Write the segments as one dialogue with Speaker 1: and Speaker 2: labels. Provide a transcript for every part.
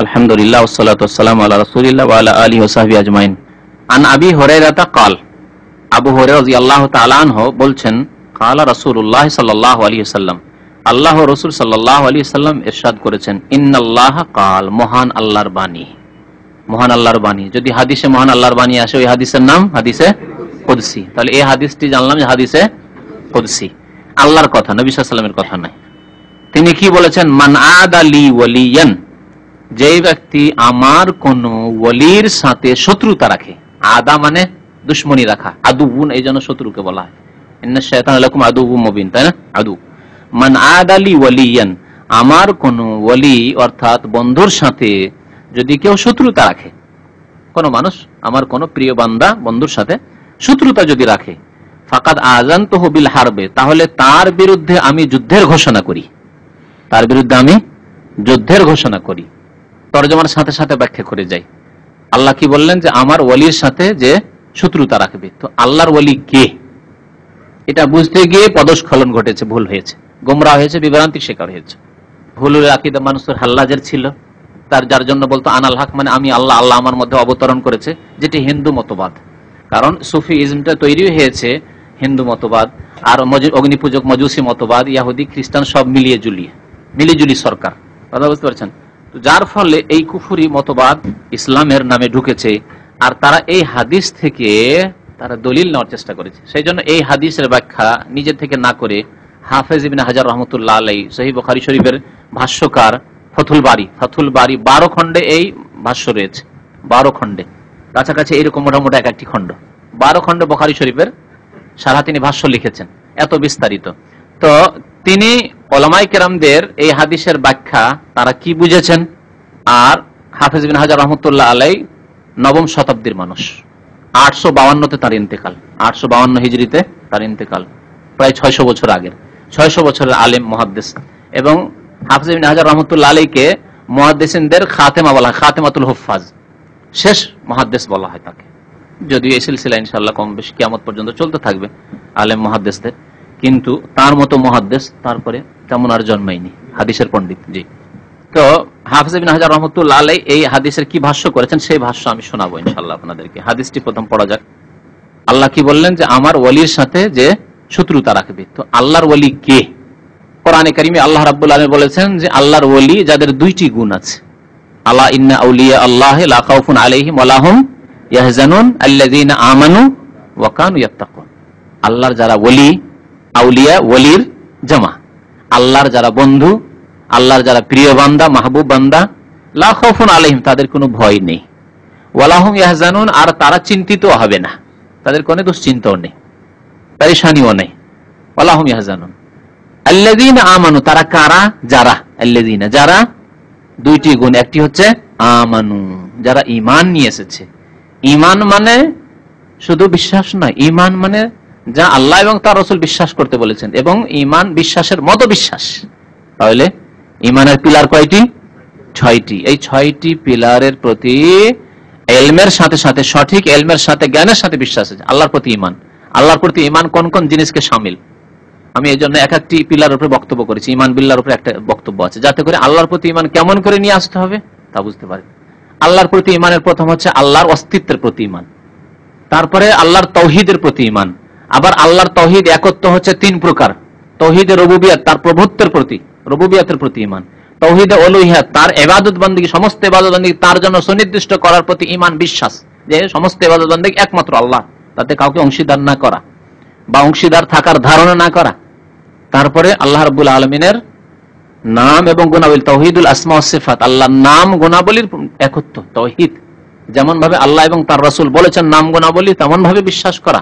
Speaker 1: আলহামদুলিল্লাহ ওয়াসসালাতু ওয়াসসালামু আলা রাসূলিল্লাহ ওয়া আলা আলিহি ওয়া সাহবিহি আজমাইন। আন আবি হুরায়রা ক্বাল, আবু হুরায়রা রাদিয়াল্লাহু তাআলা আনহু বলছেন, ক্বালা রাসূলুল্লাহ সাল্লাল্লাহু আলাইহি ওয়াসাল্লাম, আল্লাহ রাসূল সাল্লাল্লাহু আলাইহি ওয়াসাল্লাম ইরশাদ করেছেন, ইন্নাল্লাহা ক্বাল, মহান আল্লাহর বাণী। মহান আল্লাহর বাণী, যদি হাদিসে মহান আল্লাহর বাণী আসে, ওই হাদিসের নাম হাদিসে কুদসি। তাহলে এই হাদিসটি জানলাম যে হাদিসে কুদসি, আল্লাহর কথা, নবী সাল্লাল্লাহু আলাইহি ওয়াসাল্লামের কথা নয়। তিনি কি বলেছেন? মান আদা লি ওয়ালিয়ান, যে ব্যক্তি আমার কোন ওয়ালির সাথে শত্রুতা রাখে। আদা মানে দুশ্মনী রাখা, আদুউন এই জন্য শত্রুকে বলা হয়। ইন্না শাইতানা লাকুম আদুউম মুবিন, তাই না? আদু। মান আদা লি ওয়ালিয়ান, আমার কোন ওয়ালি অর্থাৎ বন্ধুর সাথে যদি কেউ শত্রুতা রাখে, কোন মানুষ আমার কোন প্রিয় বান্দা বন্ধুর সাথে শত্রুতা যদি রাখে, ফাকাদ আযানতুহু বিল হারবে, তাহলে তার বিরুদ্ধে আমি যুদ্ধের ঘোষণা করি। তার বিরুদ্ধে আমি যুদ্ধের ঘোষণা করি। তরজমার সাথে সাথে ব্যাখ্যা করে যাই। আল্লাহ কি বললেন? যে আমার ওয়ালির সাথে যে শত্রুতা রাখবে। তো আল্লাহর ওয়ালি কে, এটা বুঝতে গিয়ে পদস্খলন ঘটেছে, ভুল হয়েছে, গোমরাহ হয়েছে, বিভ্রান্তির শিকার হয়েছে। ভুলের আকীদা মানুষের হাল্লাজের ছিল, তার যার জন্য বলতো আনাল হক, মানে আমি আল্লাহ, আল্লাহ আমার মধ্যে অবতরণ করেছে, যেটি হিন্দু মতবাদ। কারণ সুফি ইজমটা তৈরি হয়েছে হিন্দু মতবাদ আর অগ্নিপূজক মজুসি মতবাদ, ইয়াহুদি খ্রিস্টান সব মিলিজুলি সরকার, কথা বুঝতে পারছেন? তো যার ফলে এই কুফরি মতবাদ ইসলামের নামে ঢুকেছে, আর তারা এই হাদিস থেকে তারা দলিল নেওয়ার চেষ্টা করেছে। সেই জন্য এই হাদিসের ব্যাখ্যা নিজের থেকে না করে হাফেজ ইবনে হাজার রহমতুল্লাহ আলাইহি সহিহ বুখারী শরীফের ভাষ্যকার ফাথুল বারী 12 খণ্ডে এই ভাষ্য রয়েছে। 12 খণ্ডে, কাছাকাছি এরকম মোটামুটি এক একটি খণ্ড, 12 খণ্ডে বুখারী শরীফের সারা তিনি ভাষ্য লিখেছেন, এত বিস্তারিত। তো তিনি উলামায়ে কেরামদের এই হাদিসের ব্যাখ্যা তারা কি বুঝেছেন, আর হাফেজ ইবনে হাজার রহমতুল্লাহ আলাইহি নবম শতাব্দীর মানুষ, 852-তে তার ইন্তেকাল, 852 হিজরিতে তার ইন্তেকাল, প্রায় 600 বছর আগের, 600 বছরের আলেম মুহাদ্দিস। এবং হাফেজ ইবনে হাজার রহমতুল্লাহ আলাইহিকে মুহাদ্দিসিনদের খাতেমা বলা হয়, খাতেমাতুল হুফাজ, শেষ মুহাদ্দিস বলা হয় তাকে। যদিও এই সিলসিলা ইনশাআল্লাহ কম বেশি কিয়ামত পর্যন্ত চলতে থাকবে আলেম মুহাদ্দিসদের, কিন্তু তার মতো মুহাদ্দিস তারপরে তেমন আর জন্মায়নি, হাদিসের পণ্ডিত। জি, তো হাফেজ ইবনে হাজার রহমতুল্লাহ আলাইহি এই হাদিসের কি ভাষ্য করেছেন, সেই ভাষ্য আমি শোনাবো ইনশাআল্লাহ আপনাদেরকে। হাদিসটি প্রথম পড়া যাক। আল্লাহ কি বললেন? যে আমার ওয়ালির সাথে যে শত্রুতা রাখবে। তো আল্লাহর ওয়ালি কে? কোরআনে কারিমে আল্লাহ রাব্বুল আলামিন বলেছেন যে আল্লাহর ওয়ালি যাদের দুইটি গুণ আছে। আলা ইন্না আউলিয়া আল্লাহি লা খাউফুন আলাইহিম ওয়া লা হুম ইয়াহজানুন আল্লাযীনা আমানু ওয়া কানু ইয়াত্তাকুন। আল্লাহর যারা ওয়ালি, আউলিয়া ওয়ালির জামা, আল্লাহর যারা বন্ধু, আল্লাহর যারা প্রিয় বান্দা, মাহবুব বান্দা, লা খাউফুন আলাইহিম, তাদের কোনো ভয় নেই, ওয়া লা হুম ইয়াহজানুন, আর তারা চিন্তিত হবে না, তাদের কোনো দুশ্চিন্তাও নেই, পেরেশানিও নেই, ওয়া লা হুম ইয়াহজানুন। আল্লাযীনা আমানু, তারা কারা? যারা, আল্লাযীনা যারা, দুইটি গুণ, একটি হচ্ছে আমানু, যারা ঈমান নিয়ে এসেছে। ঈমান মানে শুধু বিশ্বাস নয়, ঈমান মানে যা আল্লাহ এবং তার রাসূল বিশ্বাস করতে বলেছেন, এবং ঈমান বিশ্বাসের মতো বিশ্বাস। তাহলে ঈমানের পিলার কয়টি? 6টি। এই 6টি পিলারের প্রতি ইলমের সাথে সাথে, সঠিক ইলমের সাথে, জ্ঞানের সাথে বিশ্বাস আছে। আল্লাহর প্রতি ঈমান, আল্লাহর প্রতি ঈমান কোন কোন জিনিসকে শামিল, আমি এই জন্য এক একটি পিলারের উপরে বক্তব্য করেছি। ঈমান বিল্লাহর উপরে একটা বক্তব্য আছে, যাতে করে আল্লাহর প্রতি ঈমান কেমন করে নিয়ে আসতে হবে তা বুঝতে পারে। আল্লাহর প্রতি ঈমানের প্রথম হচ্ছে আল্লাহর অস্তিত্বের প্রতি ঈমান, তারপরে আল্লাহর তাওহীদের প্রতি ঈমান। আবার আল্লাহর তাওহীদ একত্ব হচ্ছে 3 প্রকার। তাওহীদে রুবুবিয়ত, তার প্রভুত্বের প্রতি, রুবুবিয়তের প্রতি ঈমান। তাওহীদে উলুহিয়ত, তার ইবাদত বন্দেগী, সমস্ত ইবাদত বন্দেগী তার জন্য সুনির্দিষ্ট করার প্রতি ঈমান, বিশ্বাস যে সমস্ত ইবাদত বন্দেগী একমাত্র আল্লাহ, তাতে কাউকে অংশীদার না করা বা অংশীদার থাকার ধারণা না করা। তারপরে আল্লাহ রাব্বুল আলামিনের নাম এবং গুণাবলী, তাওহীদুল আসমা ওয়াস সিফাত, আল্লাহর নাম গুণাবলীর একত্ব, তাওহীদ, যেমন ভাবে আল্লাহ এবং তার রাসূল বলেছেন নাম গুণাবলী, তেমন ভাবে বিশ্বাস করা।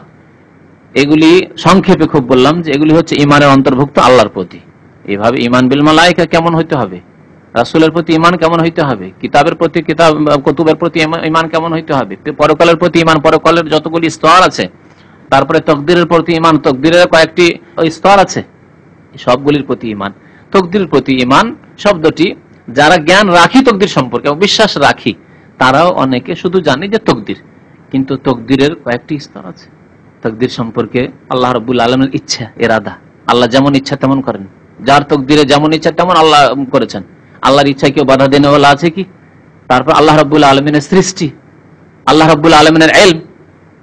Speaker 1: এগুলি সংক্ষেপে খুব বললাম যে এগুলি হচ্ছে ঈমানের অন্তর্ভুক্ত আল্লাহর প্রতি। এইভাবে ঈমান বিল মালায়েকা কেমন হইতে হবে, রাসূলের প্রতি ঈমান কেমন হইতে হবে, কিতাবের প্রতি, কুতুবের প্রতি ঈমান কেমন হইতে হবে, পরকালের প্রতি ঈমান, পরকালের যতগুলি স্তর আছে, তারপরে তাকদীরের প্রতি ঈমান, তাকদীরের কয়েকটি স্তর আছে, সবগুলির প্রতি ঈমান। তাকদীরের প্রতি ঈমান শব্দটি যারা জ্ঞান রাখি তাকদীর সম্পর্কে এবং বিশ্বাস রাখি, তারাও অনেকে শুধু জানে যে তাকদীর, কিন্তু তাকদীরের কয়েকটি স্তর আছে। তাকদীর সম্পর্কে আল্লাহ রাব্বুল আলামিনের ইচ্ছা, ইরাদা, আল্লাহ যেমন ইচ্ছা তেমন করেন, যার তাকদীরে যেমন ইচ্ছা তেমন আল্লাহ করেছেন। আল্লাহর ইচ্ছায় কেউ বাধা দেনেওয়ালা আছে কি? তারপর আল্লাহ রাব্বুল আলামিনের সৃষ্টি, আল্লাহ রাব্বুল আলামিনের ইলম,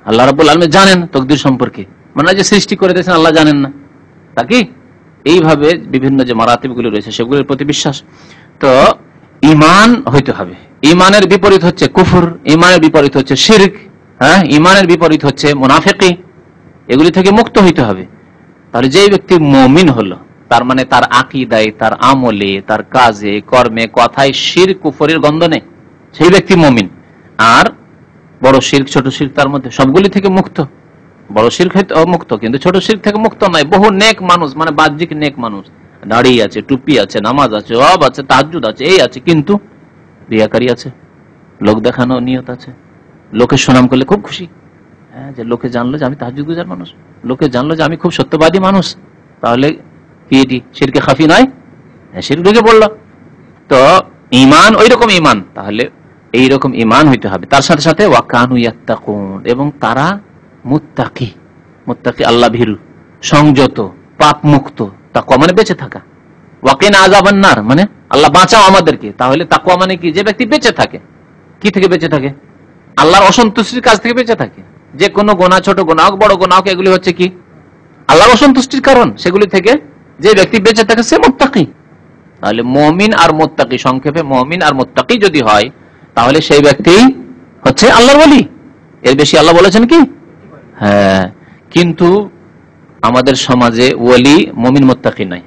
Speaker 1: আল্লাহ রাব্বুল আলামিন জানেন তাকদীর সম্পর্কে, মানে যে সৃষ্টি করে দিয়েছেন আল্লাহ জানেন না তা কি? এইভাবে বিভিন্ন যে মারাতিবগুলো রয়েছে সেগুলোর প্রতি বিশ্বাস। তো ঈমান হইতে হবে। ঈমানের বিপরীত হচ্ছে কুফর, ঈমানের বিপরীত হচ্ছে শিরক, হ্যাঁ, ঈমানের বিপরীত হচ্ছে মুনাফিকি। এগুলি থেকে মুক্ত হইতে হবে। তাহলে যে ব্যক্তি মুমিন হলো, তার মানে তার আকীদায়, তার আমলে, তার কাজে, কর্মে, কথায় শিরক কুফরের গন্ধ নেই, সেই ব্যক্তি মুমিন। আর বড় শিরক, ছোট শিরক, তার মধ্যে সবগুলি থেকে মুক্ত। বড় শিরক হয়তো মুক্ত, কিন্তু ছোট শিরক থেকে মুক্ত নয়। বহু নেক মানুষ, মানে বাহ্যিক নেক মানুষ, দাড়ি আছে, টুপি আছে, নামাজ আছে, ওয়াব আছে, তাহাজ্জুদ আছে, এই আছে, কিন্তু রিয়াকারী আছে, লোক দেখানো নিয়ত আছে। লোকে সুনাম করলে খুব খুশি, হ্যাঁ, যে লোকে জানলো যে আমি তাহাজ্জুদ গুজার মানুষ, লোকে জানলো যে আমি খুব সত্যবাদী মানুষ, তাহলে কি এটি শিরকে খাফি নয়? শিরক ঢুকে পড়লো। তো ঈমান ওই রকম ঈমান, তাহলে এইরকম ঈমান হইতে হবে। তার সাথে সাথে ওয়াকানু ইয়াত্তাকুন, এবং তারা মুত্তাকি, মুত্তাকি আল্লাহ ভীরু, সংযত, পাপ মুক্ত। তাকওয়া মানে বেঁচে থাকা। ওয়াকিনা আযাবান নার মানে আল্লাহ বাঁচাও আমাদেরকে। তাহলে তাকওয়া মানে কি? যে ব্যক্তি বেঁচে থাকে। কি থেকে বেঁচে থাকে? আল্লাহর অসন্তুষ্টির কাজ থেকে বেঁচে থাকে। যে কোনো গুনাহ, ছোট গুনাহ হোক, বড় গুনাহ হোক, এগুলি হচ্ছে কি? আল্লাহর অসন্তুষ্টির কারণ। সেগুলি থেকে যে ব্যক্তি বেঁচে থাকে সে মুত্তাকি। তাহলে মুমিন আর মুত্তাকি, সংক্ষেপে মুমিন আর মুত্তাকি যদি হয়, তাহলে সেই ব্যক্তি হচ্ছে আল্লাহর ওলি। এর বেশি আল্লাহ বলেছেন কি? হ্যাঁ, কিন্তু আমাদের সমাজে ওলি মুমিন মুত্তাকি নাই।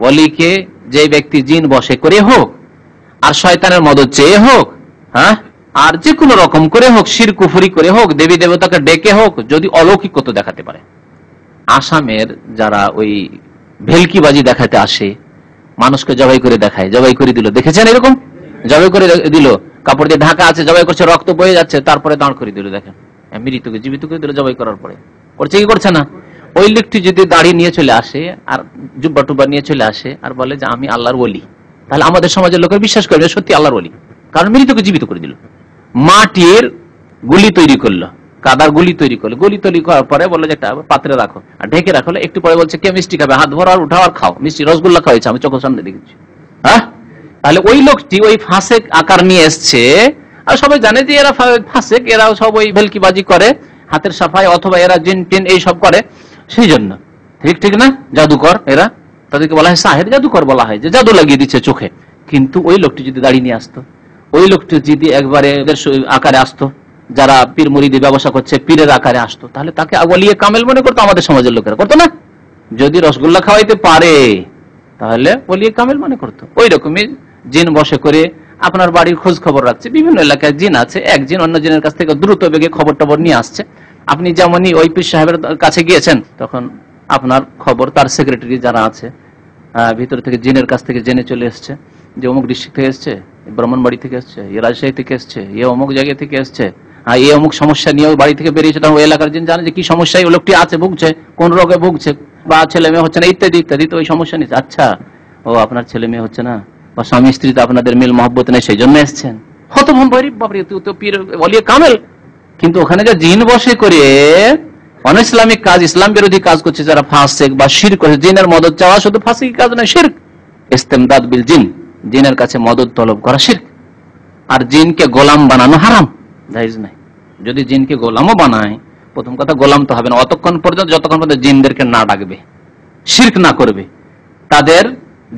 Speaker 1: ওলিকে যে ব্যক্তি জিন বশে করে হোক, আর শয়তানের মদদ চেয়ে হোক, হ্যাঁ, আর যে কোনো রকম করে হোক, শিরক কুফরি করে হোক, দেবী দেবতাকে ডেকে হোক, যদি অলৌকিকত্ব দেখাতে পারে। আসামের যারা ওই ভেলকিবাজি দেখাতে আসে, মানুষকে জবাই করে দেখায়, জবাই করে দিল, দেখেছেন এরকম? জবাই করে দিল, কাপড় দিয়ে ঢাকা আছে, জবাই করছে, রক্ত বয়ে যাচ্ছে, তারপরে দাঁড় করে দিল। দেখেন, মৃতকে জীবিত করে দিল জবাই করার পরে। করছে কি করছে না? ওই লোকটি যদি দাড়ি নিয়ে চলে আসে আর জুব্বা টুব্বা নিয়ে চলে আসে আর বলে যে আমি আল্লাহর ওলি, তাহলে আমাদের সমাজের লোকের বিশ্বাস করবে সত্যি আল্লাহর ওলি, কারণ মৃতকে জীবিত করে দিল। মাটির গুলি তৈরি করলো, কাদার গুলি তৈরি করলো, গুলি তৈরি করার পরে বললো যে একটা পাত্রে রাখো আর ঢেকে রাখো। একটু পরে বলছে কে মিষ্টি খাবে? হাত ভরা আর উঠাও আর খাও মিষ্টি। রসগোল্লা খাওয়াইছে, আমি চোখের সামনে দেখেছি। হ্যাঁ, তাহলে ওই লোকটি ওই ফাসেক আকার নিয়ে এসছে, আর সবাই জানে যে এরা ফাসেক, এরা সব ওই ভেলকিবাজি করে, হাতের সাফাই, অথবা এরা জিন টিন এইসব করে, সেই জন্য। ঠিক ঠিক না? জাদুকর এরা, তাদেরকে বলা হয় সাহের, জাদুকর বলা হয়, যে জাদু লাগিয়ে দিচ্ছে চোখে। কিন্তু ওই লোকটি যদি দাঁড়িয়ে নিয়ে আসতো, ওই লোকটি যদি একবারে আকারে আসতো, যারা পীর মুরিদি ব্যবসা করছে পীরের আকারে আসতো, তাহলে তাকে ওলিয়ে কামেল মনে করতো আমাদের সমাজের লোকেরা, করতো না? যদি রসগোল্লা খাওয়াইতে পারে তাহলে ওলিয়ে কামেল মনে করতো। ওই রকমই জিন বসে করে আপনার বাড়ির খোঁজ খবর রাখছে। বিভিন্ন এলাকায় জিন আছে, এক জিন অন্য জিনের কাছ থেকে দ্রুত বেগে খবর টবর নিয়ে আসছে। আপনি যেমনই ওই পীর সাহেবের কাছে গিয়েছেন, তখন আপনার খবর তার সেক্রেটারি যারা আছে ভিতর থেকে জিনের কাছ থেকে জেনে চলে এসছে যে অমুক ডিস্ট্রিক্ট থেকে এসছে, ব্রাহ্মণবাড়ি থেকে এসছে, এ রাজশাহী থেকে এসছে, এ অমুক জায়গা থেকে এসছে, এই অমুক সমস্যা নিয়ে ওই বাড়ি থেকে বেরিয়েছে। ওই এলাকার জিন জানে যে কি সমস্যায় ওই লোকটি আছে, ভুগছে, কোন রোগে ভুগছে, বা ছেলে মেয়ে হচ্ছে না, ইত্যাদি ইত্যাদি। তো ওই সমস্যা নিচ্ছে। আচ্ছা, ও আপনার ছেলে মেয়ে হচ্ছে না, বা স্বামী স্ত্রীতে আপনাদের মিল মহব্বত নেই, সেই জন্য এসছেন। হতভম্ব, বাপরে, তুই তো পীর ওলিয়ে কামেল। কিন্তু ওখানে যে জিন বসে করে অন ইসলামিক কাজ, ইসলাম বিরোধী কাজ করছে যারা, ফাসিক বা শিরক করছে, জিনের মদদ চাওয়া শুধু ফাসিক কাজ নয়, শিরক। ইস্তেমদাদ বিল জিন, জিনের কাছে মদদ তলব করা শিরক। আর জিনকে গোলাম বানানো হারাম, জায়েজ নাই। যদি জিনকে গোলামও বানায়, প্রথম কথা গোলাম তো হবে না অতক্ষণ পর্যন্ত যতক্ষণ পর্যন্ত জিনদেরকে না ডাকবে, শিরক না করবে, তাদের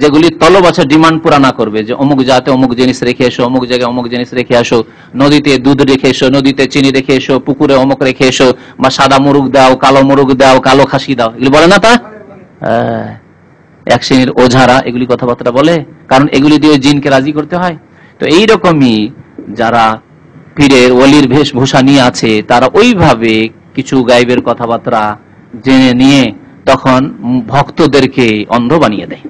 Speaker 1: যেগুলি তলব আছে ডিমান্ড পুরা না করবে, যে অমুক জাতে অমুক জিনিস রেখে এসো, অমুক জায়গায় অমুক জিনিস রেখে আসো, নদীতে দুধ রেখে এসো, নদীতে চিনি রেখে এসো, পুকুরে অমুক রেখে এসো, বা সাদা মুরগ দাও, কালো মুরগ দাও, কালো খাসি দাও, এগুলি বলে না? তা এক শ্রেণীর ওঝারা এগুলি কথাবার্তা বলে, কারণ এগুলি দিয়ে জিনকে রাজি করতে হয়। তো এইরকমই যারা পীরের ওলির বেশভূষা নিয়ে আছে, তারা ওইভাবে কিছু গায়েবের কথাবার্তা জেনে নিয়ে তখন ভক্তদেরকে অন্ধ বানিয়ে দেয়,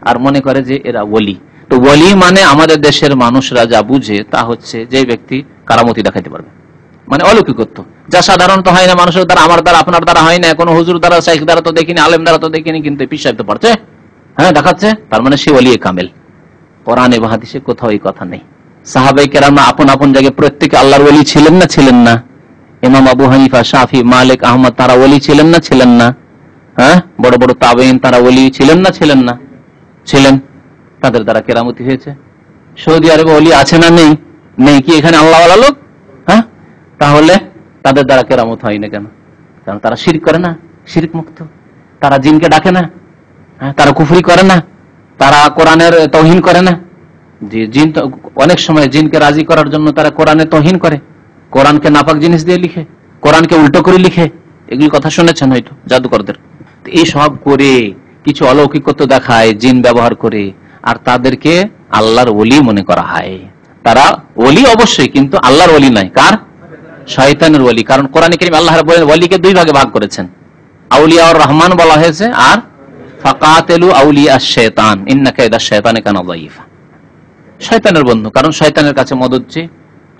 Speaker 1: আর মনে করে যে এরা ওলি। তো ওলি মানে আমাদের দেশের মানুষরা যা বুঝে তা হচ্ছে যে ব্যক্তি কারামতি দেখাতে পারবে, মানে অলৌকিকত্ব, যা সাধারণত হয় না মানুষের দ্বারা, আমার দ্বারা, আপনার দ্বারা হয় না, কোনো হুজুর দ্বারা, শাইখ দ্বারা তো দেখিনি, আলেম দ্বারা তো দেখিনি, কিন্তু পীর সাহেব তো পারছে, হ্যাঁ, দেখাচ্ছে। তার মানে সে ওলিয়ে কামেল। কোরআনে বা হাদিসে কোথাও এই কথা নেই। সাহাবায়ে কেরাম আপন আপন জায়গায় প্রত্যেকে আল্লাহর ওলি ছিলেন না ছিলেন না? ইমাম আবু হানিফা, শাফি, মালিক, আহমদ, তারা ওলি ছিলেন না ছিলেন না? হ্যাঁ, বড় বড় তাবেঈন, তারা ওলি ছিলেন না ছিলেন না? ছিলেন। তাদের দ্বারা কেরামতি হয়েছে। সৌদি আরবে ওলি আছে না নেই? নেই কি এখানে আল্লাহওয়ালা লোক? হ্যাঁ, তাহলে তাদের দ্বারা কেরামত হয় না কেন? কারণ তারা শিরক করে না, শিরক মুক্ত। তারা জিনকে ডাকে না, তারা কুফরি করে না, তারা কোরআনের তৌহিন করে না। যে জিন অনেক সময় জিনকে রাজি করার জন্য তারা কোরআনে তৌহিন করে, কোরআনকে নাপাক জিনিস দিয়ে লিখে, কোরআনকে উল্টো করে লিখে। এগুলি কথা শুনেছেন হয়তো জাদুকরদের। এই সব করে কিছু অলৌকিকত্ব দেখায় জিন ব্যবহার করে, আর তাদেরকে আল্লাহর ওলি মনে করা হয়। তারা ওলি অবশ্যই, কিন্তু আল্লাহর ওলি নাই। কার? শয়তানের ওলি। কারণ কোরআনে কারীমে আল্লাহ রাব্বুল আলামিন ওলিকে দুই ভাগে ভাগ করেছেন, আউলিয়া আর রহমান বলা হয়েছে, আর ফাকাতিলু আউলিয়া আশ-শায়তান ইন্না কায়দাশ শায়তানি কানা যায়ীফা। শয়তানের বন্ধু, কারণ শয়তানের কাছে মদদ চেয়ে,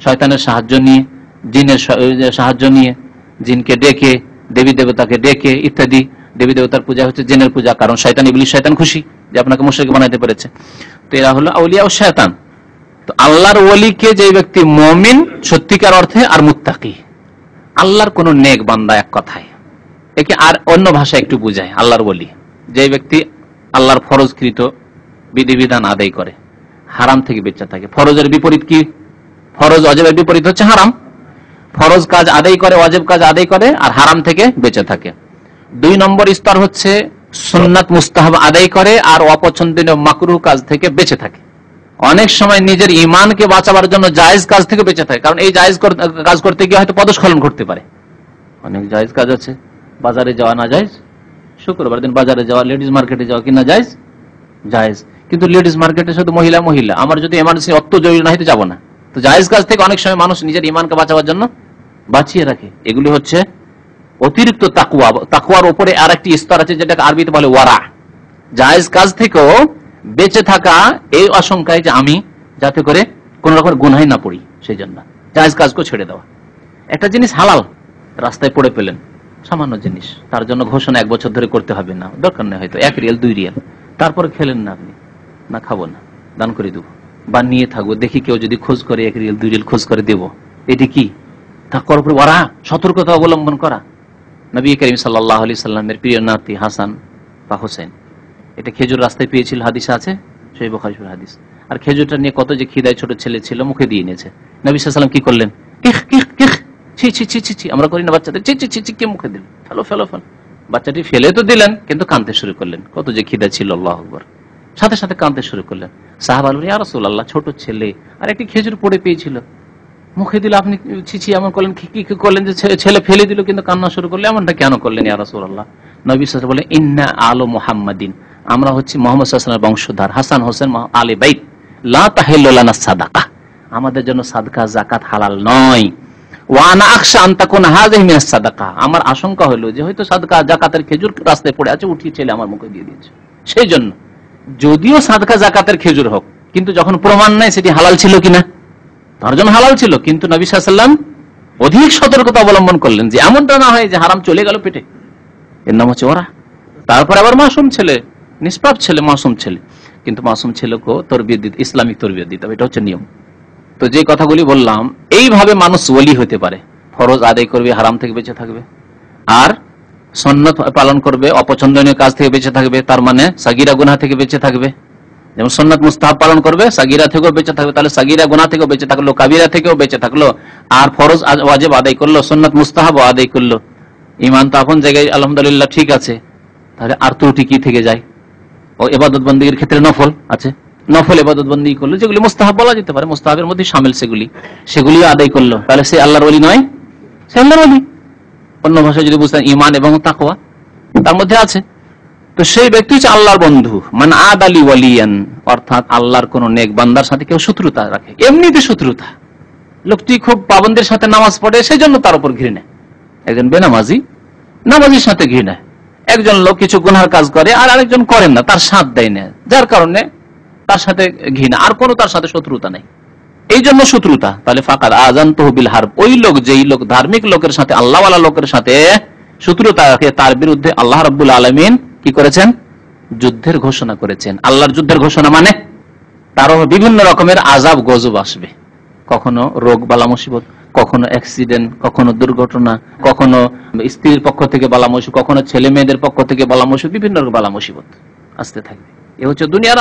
Speaker 1: শয়তানের সাহায্য নিয়ে, জিনের সাহায্য নিয়ে, জিনকে ডেকে, দেবী দেবতাকে ডেকে ইত্যাদি। দেবী দেবতার পূজা হচ্ছে জিনের পূজা, কারণ শয়তান ইবলিস শয়তান খুশি যে আপনাকে মুশরিক বানাইতে পেরেছে। তো এরা হলো আউলিয়া ও শয়তান। তো আল্লাহর ওলিকে যে ব্যক্তি মুমিন সত্যিকার অর্থে আর মুত্তাকি, আল্লাহর কোন নেক বান্দা, এক কথায় একে আর অন্য ভাষা একটু বুঝায়। আল্লাহর ওলি যে ব্যক্তি আল্লাহর ফরজকৃত বিধিবিধান আদায় করে, হারাম থেকে বেঁচে থাকে। ফরজের বিপরীত কি? ফরজ অজেবের বিপরীত হচ্ছে হারাম। ফরজ কাজ আদায় করে, অজেব কাজ আদায় করে, আর হারাম থেকে বেঁচে থাকে। 2 নম্বর স্তর হচ্ছে সুন্নাত মুস্তাহাব আদায় করে আর অপছন্দনীয় মাকরুহ কাজ থেকে বেঁচে থাকে। অনেক সময় নিজের ইমানকে বাঁচাবার জন্য জায়েজ কাজ থেকে বেঁচে থাকে, কারণ এই জায়েজ কাজ করতে গিয়ে হয়তো পদস্খলন ঘটতে পারে। অনেক জায়েজ কাজ আছে, বাজারে যাওয়া না জায়েজ, শুক্রবার দিন বাজারে যাওয়া, লেডিস মার্কেটে যাওয়া কি না জায়েজ? জায়েজ। কিন্তু লেডিস মার্কেটে শুধু মহিলা, আমার যদি এমার্জেন্সি অত জরুরি না হয়তো যাবো না। তো জায়েজ কাজ থেকে অনেক সময় মানুষ নিজের ইমানকে বাঁচাবার জন্য বাঁচিয়ে রাখে। এগুলি হচ্ছে অতিরিক্ত তাকওয়া। তাকওয়ার উপরে আর একটি স্তর আছে যেটাকে আরবিতে বলে ওয়ারা। জায়েজ কাজ থেকেও বেঁচে থাকা এই আশঙ্কায় যে আমি যাতে করে কোন রকম গুনাহে না পড়ি, সেই জন্য জায়েজ কাজকেও ছেড়ে দেওয়া। একটা জিনিস হালাল, রাস্তায় পড়ে পেলেন, সামান্য জিনিস, তার জন্য ঘোষণা 1 বছর ধরে করতে হবে না, দরকার নেই, হয়তো 1 রিয়াল 2 রিয়াল, তারপর খেলেন না আপনি, না খাবো না, দান করে দেবো, বা নিয়ে থাকবো, দেখি কেউ যদি খোঁজ করে 1 রিয়াল 2 রিয়াল খোঁজ করে দেবো। এটি কি? তাকওয়ার উপরে ওয়ারা, সতর্কতা অবলম্বন করা। নবী করিম সাল্লাল্লাহু আলাইহি সাল্লামের প্রিয় নাতি হাসান বা হোসেন, এটা খেজুর রাস্তায় পেয়েছিল, হাদিস আছে, সহিহ বুখারী হাদিস। আর খেজুরটা নিয়ে কত যে খিদায় ছোট ছেলে ছিল, মুখে দিয়ে নিয়েছে। নবী সাল্লাল্লাহু আলাইহি সাল্লাম কি করলেন? ছি ছি ছি ছি ছি, আমরা করি না বাচ্চাদের, ছি ছি ছি ছি, কে মুখে দিলেন, ফেলো ফেলো ফেলো। বাচ্চাটি ফেলে তো দিলেন, কিন্তু কাঁদতে শুরু করলেন, কত যে খিদা ছিল, আল্লাহু আকবার, সাথে সাথে কাঁদতে শুরু করলেন। সাহাবা বললেন, ইয়া রাসূলুল্লাহ, ছোট ছেলে আর একটি খেজুর পড়ে পেয়েছিল, মুখে দিল, আপনি ছি ছি এমন করলেন, কি করলেন যে ছেলে ফেলে দিল কিন্তু কান্না শুরু করলেন, এমনটা কেন করলেন ইয়া রাসূলুল্লাহ? নবী সাল্লাল্লাহু আলাইহি ওয়াসাল্লাম বলেন, ইন্না আলু মুহাম্মাদিন, আমরা হচ্ছি মুহাম্মদ সাল্লাল্লাহু আলাইহি ওয়াসাল্লামের বংশধর, হাসান হোসেন আলে বাইত, লা তাহিল্লু লানা সাদাকা, আমাদের জন্য সাদকা যাকাত হালাল নয়। ওয়া আনা আখশা আন তাকুনা হাযিহি মিনাস সাদাকা, আমার আশঙ্কা হলো যে হয়তো সাদকা যাকাতের খেজুর রাস্তায় পড়ে আছে, উঠিয়ে ছেলে আমার মুখে দিয়ে দিয়েছে, সেই জন্য। যদিও সাদকা যাকাতের খেজুর হোক, কিন্তু যখন প্রমাণ নাই সেটি হালাল ছিল কিনা, তার জন্য হালাল ছিল, কিন্তু নবী সাল্লাল্লাহু আলাইহি ওয়াসাল্লাম অধিক সতর্কতা অবলম্বন করলেন যে এমনটা না হয় যে হারাম চলে গেল পেটে, এর নাম হচ্ছে ওরা। তারপর আবার মাসুম ছেলে, নিষ্পাপ ছেলে, মাসুম ছেলে, কিন্তু মাসুম ছেলেকেও তরবিয়ত দিতে, ইসলামিক তরবিয়ত দিতে হবে, এটা হচ্ছে নিয়ম। তো যে কথাগুলি বললাম, এইভাবে মানুষ ওলি হতে পারে, ফরজ আদায় করবে, হারাম থেকে বেঁচে থাকবে, আর সুন্নাত পালন করবে, অপছন্দনীয় কাজ থেকে বেঁচে থাকবে, তার মানে সাগীরা গুনাহ থেকে বেঁচে থাকবে। যেমন সুন্নাত মুস্তাহাব পালন করবে, সাগীরা থেকেও বেঁচে থাকবে, তাহলে সাগীরা গুনাহ থেকেও বেঁচে থাকলো, কাবীরা থেকেও বেঁচে থাকলো, আর ফরজ ওয়াজিব আদায় করলো, সুন্নাত মুস্তাহাব আদায় করলো। ঈমান তো আপন জায়গায় আলহামদুলিল্লাহ ঠিক আছে, তাহলে আর ত্রুটি কি থেকে যায়? ও ইবাদত বন্দেগীর ক্ষেত্রে নফল আছে, নফল ইবাদত বন্দেগী করলো, যেগুলি মুস্তাহাব বলা যেতে পারে, মুস্তাহাবের মধ্যে শামিল সেগুলিও আদায় করলো, তাহলে সে আল্লাহর ওলি নয়, সে আল্লাহর ওলি। অন্য ভাষায় যদি বুঝতেন, ঈমান এবং তাকওয়া তার মধ্যে আছে। তো সেই ব্যক্তি হচ্ছে আল্লাহর বন্ধু। মান আদালি ওয়ালিয়ান, অর্থাৎ আল্লাহর কোন নেক বান্দার সাথে কেউ শত্রুতা রাখে, এমনিতে শত্রুতা, লোকটি খুব পাবন্দের সাথে নামাজ পড়ে, সেই জন্য তার উপর ঘৃণা। একজন বেনামাজি, নামাজির সাথে ঘৃণা। একজন লোক কিছু গুনার কাজ করে আর আরেকজন করেন না, তার সাথ দেয় না, যার কারণে তার সাথে ঘৃণা, আর কোনো তার সাথে শত্রুতা নেই, এই জন্য শত্রুতা। তাহলে ফাকাদ আযানতুহু বিল হারব, ওই লোক, যেই লোক ধার্মিক লোকের সাথে, আল্লাহওয়ালা লোকের সাথে শত্রুতা রাখে, তার বিরুদ্ধে আল্লাহ রাব্বুল আলামিন কি করেছেন? যুদ্ধের ঘোষণা করেছেন। আল্লাহর যুদ্ধের ঘোষণা মানে তারও বিভিন্ন রকমের আযাব গজব আসবে, কখনো রোগ বালা মুসিবত, কখনো অ্যাক্সিডেন্ট, কখনো দুর্ঘটনা, কখনো স্ত্রীর পক্ষ থেকে বালা মুসিবত, কখনো ছেলে মেয়েদের পক্ষ থেকে বালা মুসিবত, বিভিন্ন রকম বালা মুসিবত আসতে থাকবে। এ হচ্ছে দুনিয়ার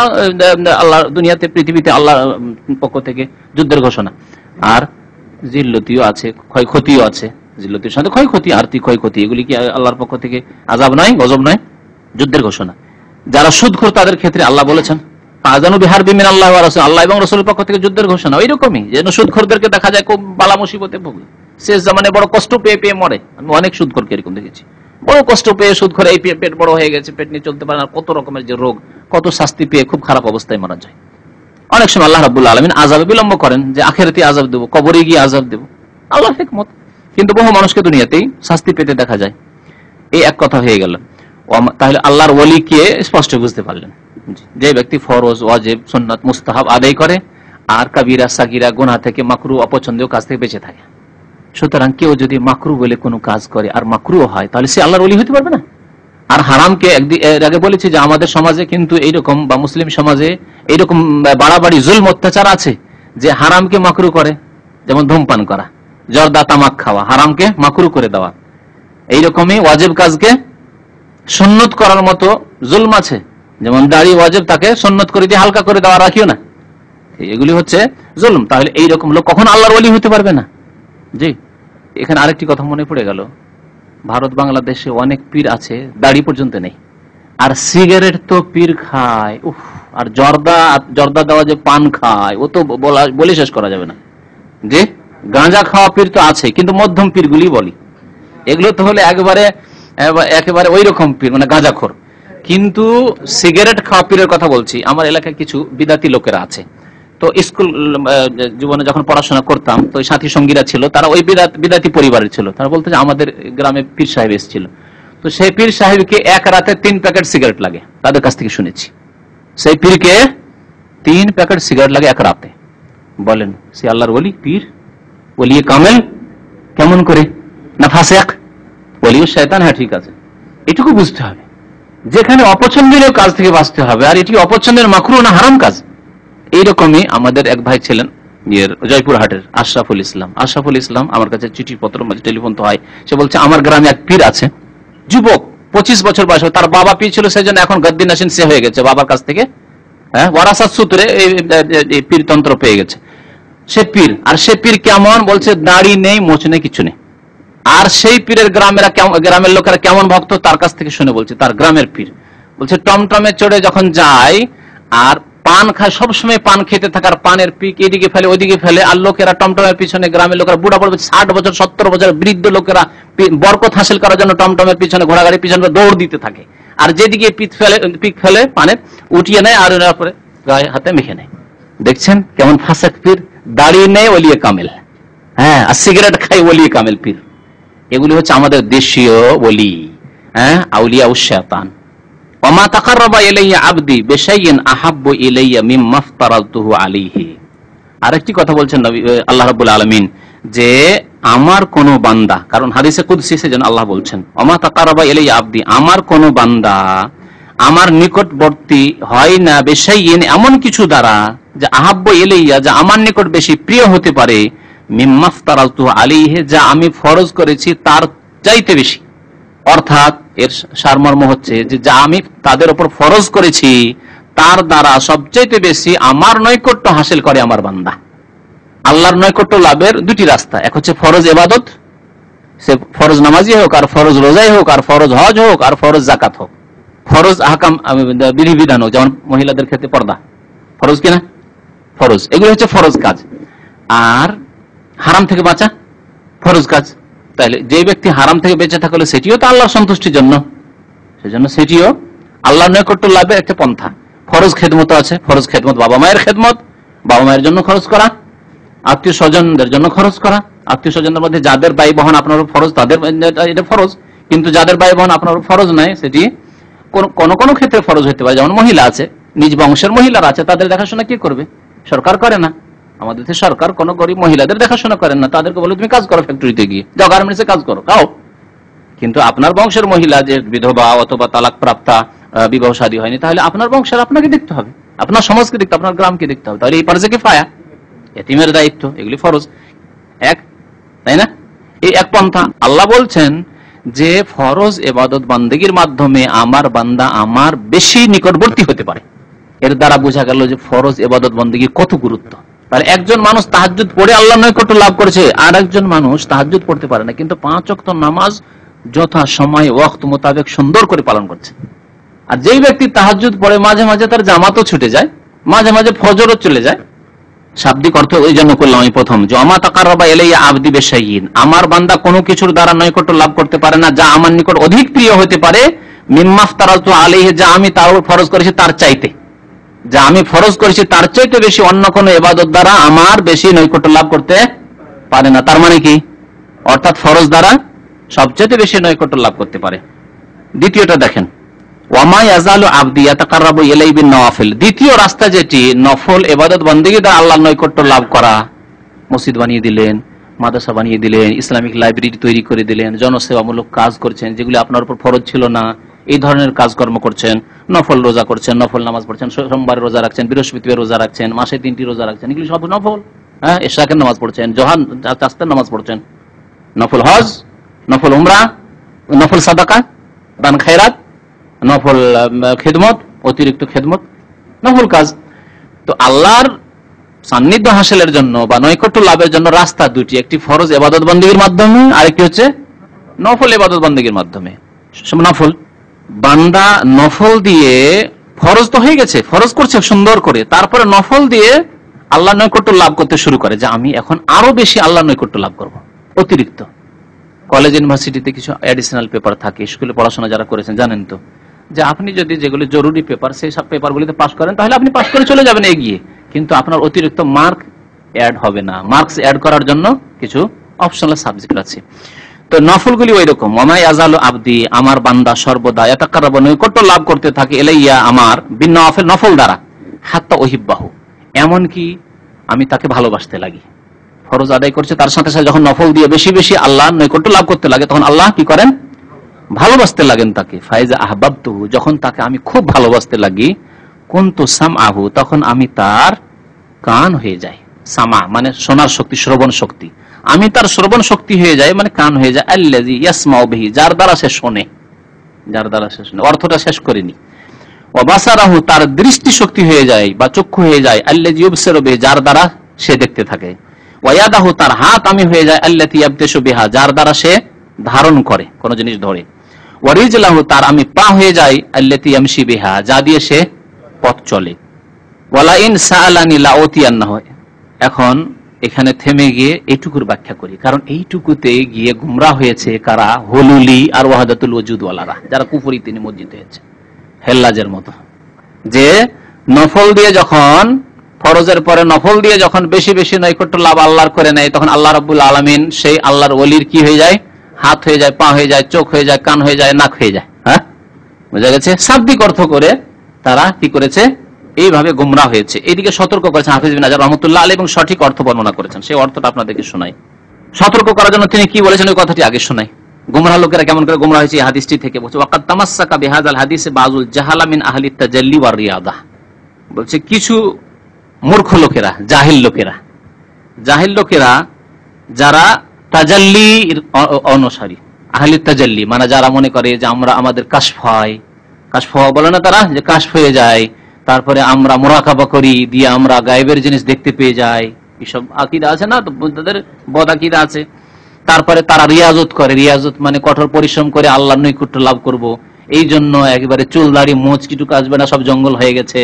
Speaker 1: আল্লাহ, দুনিয়াতে পৃথিবীতে আল্লাহর পক্ষ থেকে যুদ্ধের ঘোষণা। আর জিল্লতিও আছে, ক্ষয়ক্ষতিও আছে, জিল্লতির সাথে ক্ষয়ক্ষতি, আর্থিক ক্ষয়ক্ষতি, এগুলি কি আল্লাহর পক্ষ থেকে আযাব নয়, গজব নয়? যুদ্ধের ঘোষণা। যারা সুদখোর তাদের ক্ষেত্রে আল্লাহ বলেছেন আযানু বিহারবিন মিনাল্লাহি ওয়া রাসূলিহি, আল্লাহ এবং রাসূলের পক্ষ থেকে যুদ্ধের ঘোষণা। ওইরকমই যেন সুদখোরদেরকে দেখা যায় খুব বালা মুসিবতে ভোগে, শেষ জামানে বড় কষ্ট পেয়ে পেয়ে মরে। আমি অনেক সুদখোরকে এরকম দেখেছি, বড় কষ্ট পেয়ে সুদখোর, এই পেট বড় হয়ে গেছে, পেট নিয়ে চলতে পারে না, কত রকমের যে রোগ, কত শাস্তি পেয়ে খুব খারাপ অবস্থায় মারা যায়। অনেক সময় আল্লাহ রাব্বুল আলামিন আযাবে বিলম্ব করেন, যে আখিরাতে আযাব দেব, কবরে গিয়ে আযাব দেব, আল্লাহর হিকমত। কিন্তু বহু মানুষকে দুনিয়াতেই শাস্তি পেতে দেখা যায়। এই এক কথা হয়ে গেল। তাহলে আল্লাহর ওলিকে স্পষ্ট বুঝতে পারলেন, যে ব্যক্তি ফরজ, ওয়াজিব, সুন্নাত, মুস্তাহাব আদায় করে আর কাবিরা সাগিরা গুনাহ থেকে, মাকরু অপছন্দীয় কাজ থেকে বেঁচে থাকে। সুতরাং কেউ যদি মাকরু বলে কোনো কাজ করে আর মাকরু হয়, তাহলে সে আল্লাহর ওলি হতে পারবে না। আর হারামকে এর আগে বলেছি যে আমাদের সমাজে কিন্তু এইরকম, বা মুসলিম সমাজে এইরকম বাড়াবাড়ি জুলম অত্যাচার আছে, যে হারামকে মাকরু করে, যেমন ধূমপান করা, জর্দা তামাক খাওয়া, হারামকে মাকরু করে দেওয়া। এইরকমই ওয়াজিব কাজকে সুন্নত করার মতো জুলম আছে, যেমন দাড়ি ওয়াজিব, তাকে সুন্নত করে দিয়ে হালকা করে দেওয়া, রাখিও না, এগুলি হচ্ছে জুলম। তাহলে এইরকম লোক কখন আল্লাহর ওলি হতে পারবে না? জি, এখানে আরেকটি কথা মনে পড়ে গেল, ভারত বাংলাদেশে অনেক পীর আছে দাড়ি পর্যন্ত নেই, আর সিগারেট তো পীর খায়, আর জর্দা দেওয়া যে পান খায়, ও তো বলে শেষ করা যাবে না। যে গাঁজা খাওয়া পীর তো আছে, কিন্তু মধ্যম পীর গুলি বলি, এগুলো তো হলে একেবারে ওই রকম পীর, মানে গাঁজাখোর। কিন্তু সিগারেট খাওয়া পীরের কথা বলছি। আমার এলাকায় কিছু বিদাতি লোকেরা আছে, তো স্কুল জীবনে যখন পড়াশোনা করতাম, তো সাথী সঙ্গীরা ছিল, তারা ওই বিদাতি পরিবারের ছিল। তারা বলতে যে আমাদের গ্রামে পীর সাহেব এসেছিল, তো সেই পীর সাহেবকে এক রাতে 3 প্যাকেট সিগারেট লাগে, তাদের কাছ থেকে শুনেছি। সেই পীরকে 3 প্যাকেট সিগারেট লাগে এক রাতে। বলেন সে আল্লাহর ওলি, পীর, ওলিয়ে কামেল কেমন করে? না ফাসেক, ওলিও শয়তান? হ্যাঁ ঠিক আছে, এটুকু বুঝতে হবে, যেখানে অপছন্দনীয় কাজ থেকে বাঁচতে হবে, আর এটি অপছন্দের মাকরু না হারাম কাজ। এইরকমই আমাদের এক ভাই ছিলেন জয়পুরহাটের, আশরাফুল ইসলাম। আশরাফুল ইসলাম আমার কাছে চিঠি পত্র, টেলিফোন তো হয়, সে বলছে আমার গ্রামে এক পীর আছে, যুবক, 25 বছর বয়স, তার বাবা পীর ছিল, সেই জন্য এখন গদ্দি নাসিন সে হয়ে গেছে, বাবার কাছ থেকে ওয়ারাসাত সূত্রে এই পীরতন্ত্র পেয়ে গেছে। সে পীর, আর সে পীর কেমন? বলছে দাড়ি নেই, মোচ নেই, কিছু নেই। আর সেই পীরের গ্রামের লোকেরা কেমন ভক্ত, তার কাছ থেকে শুনে বলছে, তার গ্রামের পীর বলছে টমটমে চড়ে যখন যায় আর পান খায়, সবসময় পান খেতে থাকার, পানের পিক এদিকে ফেলে ওইদিকে ফেলে, আর লোকেরা টমটমের পিছনে, গ্রামের লোকেরা, বুড়া পড়বে 60 বছর 70 বছর বৃদ্ধ লোকেরা বরকত হাসিল করার জন্য টমটমের পিছনে, ঘোড়াগাড়ির পিছনে দৌড় দিতে থাকে, আর যেদিকে পিক ফেলে পানের উঠিয়ে নেয় আর পরে গায়ে হাতে মেখে নেয়। দেখছেন কেমন ফাসেক পীর, দাড়ি নেই ওলিয়ে কামেল, হ্যাঁ, আর সিগারেট খাই ওলিয়ে কামেল পীর। এগুলি হচ্ছে আমাদের দেশীয় ওলি, আউলিয়া উশ শায়তান। ওমা তাকাররাবা ইলাইয়া আবদি বিশাইইন আহাব্বু ইলাইয়া মিম্মা আফতারাতুহু আলাইহি। আরেকটি কথা বলছেন নবী আল্লাহ রাব্বুল আলামিন, যে আমার কোন বান্দা, কারণ হাদিসে কুদসি সেজন্য আল্লাহ বলছেন ওমা তাকাররাবা ইলাইয়া আবদি, আমার কোন বান্দা আমার নিকটবর্তী হয় না, বিশাইইন এমন কিছু দ্বারা, যে আহাব্বু ইলাইয়া, যা আমার নিকট বেশি প্রিয় হতে পারে, মিম্মা আফতারাতুহু আলাইহি, যা আমি ফরজ করেছি তার চাইতে বেশি। অর্থাৎ এর সারমর্ম হচ্ছে যে যা আমি তাদের উপর ফরজ করেছি তার দ্বারা সবচাইতে বেশি আমার নৈকট্য হাসিল করে আমার বান্দা। আল্লাহর নৈকট্য লাভের দুটি রাস্তা, এক হচ্ছে ফরজ ইবাদত, সে ফরজ নামাজি হোক, আর ফরজ রোজাই হোক, আর ফরজ হজ হোক, আর ফরজ যাকাত হোক, ফরজ আহকাম বিধিবিধান হোক, যেমন মহিলাদের ক্ষেত্রে পর্দা ফরজ কিনা, ফরজ, এগুলো হচ্ছে ফরজ কাজ। আর হারাম থেকে বাঁচা ফরজ কাজ। তাহলে যে ব্যক্তি হারাম থেকে বেঁচে থাকলে সেটিও তো আল্লাহর সন্তুষ্টির জন্য, সেজন্য সেটিও আল্লাহর নৈকট্য লাভের একটা পন্থা। ফরজ খেদমত আছে, ফরজ খেদমত, বাবা মায়ের খেদমত, বাবা মায়ের জন্য খরচ করা, আত্মীয় স্বজনদের জন্য খরচ করা, আত্মীয় স্বজনদের মধ্যে যাদের ব্যয় বহন আপনার ফরজ, তাদের এটা ফরজ, কিন্তু যাদের ব্যয় বহন আপনার ফরজ নাই, সেটি কোন ক্ষেত্রে ফরজ হতে পারে। যেমন মহিলা আছে, নিজ বংশের মহিলারা আছে, তাদের দেখাশোনা কে করবে? সরকার করে না। আমাদের দেশে সরকার কোন গরিব মহিলাদের দেখাশোনা করেন না, তাদেরকে বলে তুমি কাজ করো, ফ্যাক্টরিতে গিয়ে যাও, গার্মেন্টসে কাজ করো, খাও। কিন্তু আপনার বংশের মহিলা যে বিধবা অথবা তালাক প্রাপ্তা, বিবাহ শাদী হয়নি, তাহলে আপনার বংশের আপনাকে দেখতে হবে, আপনার সমাজকে দেখতে, আপনার গ্রামকে দেখতে হবে। তাহলে এই ফারজে কিফায়া, এতিমের দায়িত্ব, এগুলি ফরজ এক, তাই না? এই এক পন্থা। আল্লাহ বলছেন যে ফরজ ইবাদত বান্দেগীর মাধ্যমে আমার বান্দা আমার বেশি নিকটবর্তী হতে পারে। এর দ্বারা বোঝা গেল যে ফরজ ইবাদত বন্দেগী কত গুরুত্ব। তাহলে একজন মানুষ তাহাজ্জুদ পড়ে আল্লাহর নৈকট্য লাভ করেছে, আর একজন মানুষ তাহাজ্জুদ পড়তে পারে না, কিন্তু 5 ওয়াক্ত নামাজ যথা সময় ওয়াক্ত মোতাবেক সুন্দর করে পালন করছে। আর যেই ব্যক্তি তাহাজ্জুদ পড়ে মাঝে মাঝে তার জামাতও ছুটে যায়, মাঝে মাঝে ফজরও চলে যায়। শাব্দিক অর্থ ওই জন্য করলাম আমি প্রথম, যে আমা তাকাররাবা ইলাইয়া আবদি বিশাইইন, আমার বান্দা কোনো কিছুর দ্বারা নৈকট্য লাভ করতে পারে না যা আমার নিকট অধিক প্রিয় হতে পারে, মিম্মা ফতারাতু আলাইহি, যা আমি তার উপর ফরজ করেছি তার চাইতে, যা আমি ফরজ করেছি তার চাইতে বেশি অন্য কোনো ইবাদত দ্বারা আমার বেশি নৈকট্য লাভ করতে পারে না। তার মানে কি? অর্থাৎ ফরজ দ্বারা সবচেয়ে বেশি নৈকট্য লাভ করতে পারে। দ্বিতীয়টা দেখেন, ওয়ামা ইয়াজালু আবদি ইয়াতাকাররাবু ইলাইহি বিন-নওয়াফিল, দ্বিতীয় রাস্তা যেটি নফল ইবাদত বন্দেগী দ্বারা আল্লাহর নৈকট্য লাভ করা। মসজিদ বানিয়ে দিলেন, মাদ্রাসা বানিয়ে দিলেন, ইসলামিক লাইব্রেরি তৈরি করে দিলেন, জনসেবামূলক কাজ করছেন যেগুলি আপনার উপর ফরজ ছিল না, এই ধরনের কাজকর্ম করছেন, নফল রোজা করছেন, নফল নামাজ পড়ছেন, সোমবার রোজা রাখছেন, বৃহস্পতিবার রোজা রাখছেন, মাসে 3টি রোজা রাখছেন, এগুলি সব নফল। হ্যাঁ, ইশরাকের নামাজ পড়ছেন, জোহান চাস্তের নামাজ পড়ছেন, নফল হজ, নফল উমরা, নফল সাদাকা, দান খায়রাত, নফল খেদমত, অতিরিক্ত খেদমত, নফল কাজ। তো আল্লাহর সান্নিধ্য হাসিলের জন্য বা নৈকট্য লাভের জন্য রাস্তা দুটি, একটি ফরজ ইবাদত বন্দেগীর মাধ্যমে, আরেকটি হচ্ছে নফল ইবাদত বন্দেগীর মাধ্যমে। নফল বান্দা নফল দিয়ে, ফরজ তো হয়ে গেছে, ফরজ করছে সুন্দর করে, তারপরে নফল দিয়ে আল্লাহ নৈকট্য লাভ করতে শুরু করে, যে আমি এখন আরো বেশি আল্লাহ নৈকট্য লাভ করব। অতিরিক্ত কলেজ ইউনিভার্সিটিতে কিছু অ্যাডিশনাল পেপার থাকে, স্কুলে পড়াশোনা যারা করেছেন জানেন তো, যে আপনি যদি যেগুলো জরুরি পেপার সেই সব পেপারগুলিতে পাস করেন তাহলে আপনি পাস করে চলে যাবেন এগিয়ে, কিন্তু আপনার অতিরিক্ত মার্ক অ্যাড হবে না। মার্কস অ্যাড করার জন্য কিছু অপশনাল সাবজেক্ট আছে। তো নফলগুলি ওই রকম, ওমা ইয়াজালু আবদি, আমার বান্দা সর্বদা ইয়াতাকাররাবু, নৈকট্য লাভ করতে থাকে, ইলাইয়া, আমার, বিন-নওয়াফিল, নফল দ্বারা, হাত্তা উহিব্বাহু, এমন কি আমি তাকে ভালোবাসতে লাগি। ফরজ আদায় করছে, তার সাথে সাথে যখন নফল দিয়ে বেশি বেশি আল্লাহর নৈকট্য লাভ করতে লাগে, তখন আল্লাহ কি করেন? ভালোবাসতে লাগেন তাকে। ফাইজা আহবাবতুহু, যখন তাকে আমি খুব ভালোবাসতে লাগি, কুনতু সামআহু, তখন আমি তার কান হয়ে যাই। সামা মানে শোনার শক্তি, শ্রবণ শক্তি, আমি তার শ্রবণ শক্তি হয়ে যায়, মানে কান হয়ে যায়। আল্লাযী ইয়াসমাউ বিহি, যার দ্বারা সে শোনে, যার দ্বারা সে শোনে, অর্থটা শেষ করিনি। ওয়া বাসারাহু, তার দৃষ্টি শক্তি হয়ে যায় বা চক্ষু হয়ে যায়। আল্লাযী ইউবসিরু বিহি, যার দ্বারা সে দেখতে থাকে। ওয়া ইয়াদাহু, তার হাত আমি হয়ে যায়। আল্লাতী ইয়াবতিশু বিহা, যার দ্বারা সে ধারণ করে, কোন জিনিস ধরে। ওয়া রিজলাহু, তার আমি পা হয়ে যায়। আল্লাতী ইয়ামশি বিহা, যা দিয়ে সে পথ চলে। ওয়ালা ইন সাআলানি লাউতিয়ান্নাহু, এখন এখানে থেমে গিয়ে এইটুকুর ব্যাখ্যা করি, কারণ এইটুকুতে গিয়ে গুমরাহ হয়েছে কারা? হলুলি আর ওয়াহাদাতুল ওজুদ ওয়ালারা, যারা কুফরিতে নিমজ্জিত হয়েছে, হেল্লাজের মতো। যে নফল দিয়ে যখন, ফরজের পরে নফল দিয়ে যখন বেশি বেশি নৈকট্য লাভ আল্লাহর করে নেয়, তখন আল্লাহ রাব্বুল আলামিন সেই আল্লাহর ওলির কি হয়ে যায়? হাত হয়ে যায়, পা হয়ে যায়, চোখ হয়ে যায়, কান হয়ে যায়, নাক হয়ে যায়। হ্যাঁ, বোঝা গেছে? শাব্দিক অর্থ করে তারা কি করেছে? এইভাবে গুমরাহ হয়েছে। এইদিকে সতর্ক করেছেন হাফিজ বিন হাজার রহমাতুল্লাহ আলাইহি, এবং সঠিক অর্থ বর্ণনা করেছেন। সেই অর্থটা আপনাদেরকে শোনাই। সতর্ক করার জন্য তিনি কি বলেছেন ওই কথাটি আগে শোনাই। গুমরাহ লোকেরা কেমন করে গুমরাহ হয়েছে এই হাদিসটি থেকে বলছে, ওয়াকাদ তামাসসাকা বিহাযাল হাদিসে বাযুল জাহালা মিন আহলিত তাজাল্লি ওয়ার রিয়াদা, বলছে কিছু মূর্খ লোকেরা, জাহিল লোকেরা যারা তাজাল্লির অনুসারী, আহলিত তাজাল্লি মানে যারা মনে করে যে আমরা, আমাদের কাশফ হয়, কাশফ বলে না তারা, যে কাশফ হয়ে যায়, তারপরে আমরা মুরাকাবা করি, দিয়ে আমরা গায়েবের জিনিস দেখতে পেয়ে যাই, এসব আকীদা আছে না, তো তাদের বদ আকীদা আছে। তারপরে তারা রিয়াজত করে, রিয়াজত মানে কঠোর পরিশ্রম করে আল্লাহর নৈকট্য লাভ করব, এই জন্য একেবারে চুল দাড়ি মোচ কিটুকু আসবে না, সব জঙ্গল হয়ে গেছে।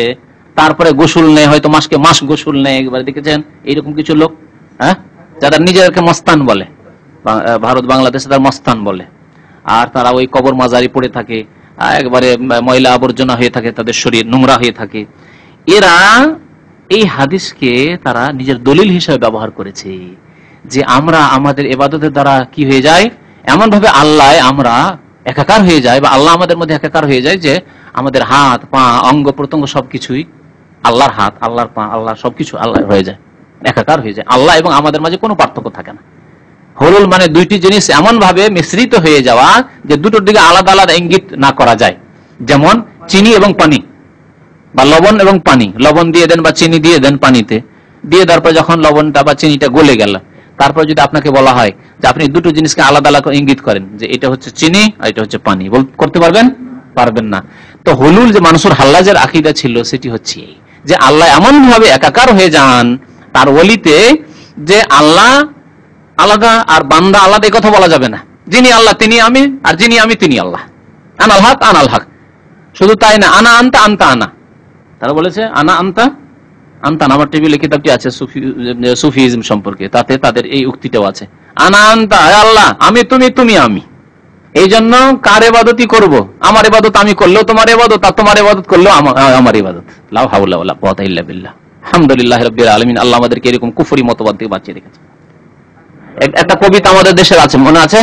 Speaker 1: তারপরে গোসল নেই, হয়তো মাসকে মাস গোসল নেই, একবার দেখেছেন এইরকম কিছু লোক, হ্যাঁ, যারা নিজেদেরকে মস্তান বলে, ভারত বাংলাদেশে তার মস্তান বলে, আর তারা ওই কবর মাজারি পড়ে থাকে, একবারে ময়লা আবর্জনা হয়ে থাকে, তাদের শরীর নোংরা হয়ে থাকে। এরা এই হাদিসকে তারা নিজের দলিল হিসেবে ব্যবহার করেছে, যে আমরা আমাদের ইবাদতের দ্বারা কি হয়ে যায়, এমন ভাবে আল্লাহ আমরা একাকার হয়ে যায়, বা আল্লাহ আমাদের মধ্যে একাকার হয়ে যায়, যে আমাদের হাত পা অঙ্গ প্রত্যঙ্গ সবকিছুই আল্লাহর হাত, আল্লাহর পা, আল্লাহ সবকিছু আল্লাহ হয়ে যায়, একাকার হয়ে যায়। আল্লাহ এবং আমাদের মাঝে কোনো পার্থক্য থাকে না। হলুল মানে দুইটি জিনিস এমন ভাবে মিশ্রিত হয়ে যাওয়া যে দুটোর দিকে আলাদা আলাদা ইঙ্গিত না করা যায়। যেমন চিনি এবং পানি, বা লবণ এবং পানি, লবণ দিয়ে দেন বা চিনি দিয়ে দেন পানিতে, দিয়ে তারপর যখন লবণটা বা চিনিটা গলে গেল, তারপর যদি আপনাকে বলা হয় যে আপনি দুটো জিনিসকে আলাদা আলাদা ইঙ্গিত করেন, যে এটা হচ্ছে চিনি আর এটা হচ্ছে পানি, করতে পারবেন? পারবেন না। তো হুলুল যে মানুষের হাল্লাজের আকীদা ছিল সেটি হচ্ছে যে আল্লাহ এমন ভাবে একাকার হয়ে যান তার ওলিতে যে আল্লাহ আলাদা আর বান্দা আলাদা, এই কথা বলা যাবে না। যিনি আল্লাহ তিনি আমি, আর যিনি আমি তিনি আল্লাহ। আনাল হক আনাল হক। শুধু তাই না, আনা আনতা আনতা আনা। তারা বলেছে আনা আনতা আনতা। আমার টেবিলে কিতাবটি আছে সুফিজম সম্পর্কে, তাতে তাদের এই উক্তিটাও আছে, আনা আনতা আল্লাহ, আমি তুমি তুমি আমি। এই জন্য কার ইবাদতই করব? আমার ইবাদত আমি করলেও তোমার ইবাদত, আর তোমার ইবাদত করলেও আমার ইবাদত। লা হাওলা ওয়ালা কুওয়াতা ইল্লা বিল্লাহ। আলহামদুলিল্লাহি রাব্বিল আলামিন। আল্লাহ আমাদেরকে এরকম কুফরি মতবাদ থেকে বাঁচিয়ে রেখেছে। একটা কবিতা আমাদের দেশের আছে, মনে আছে?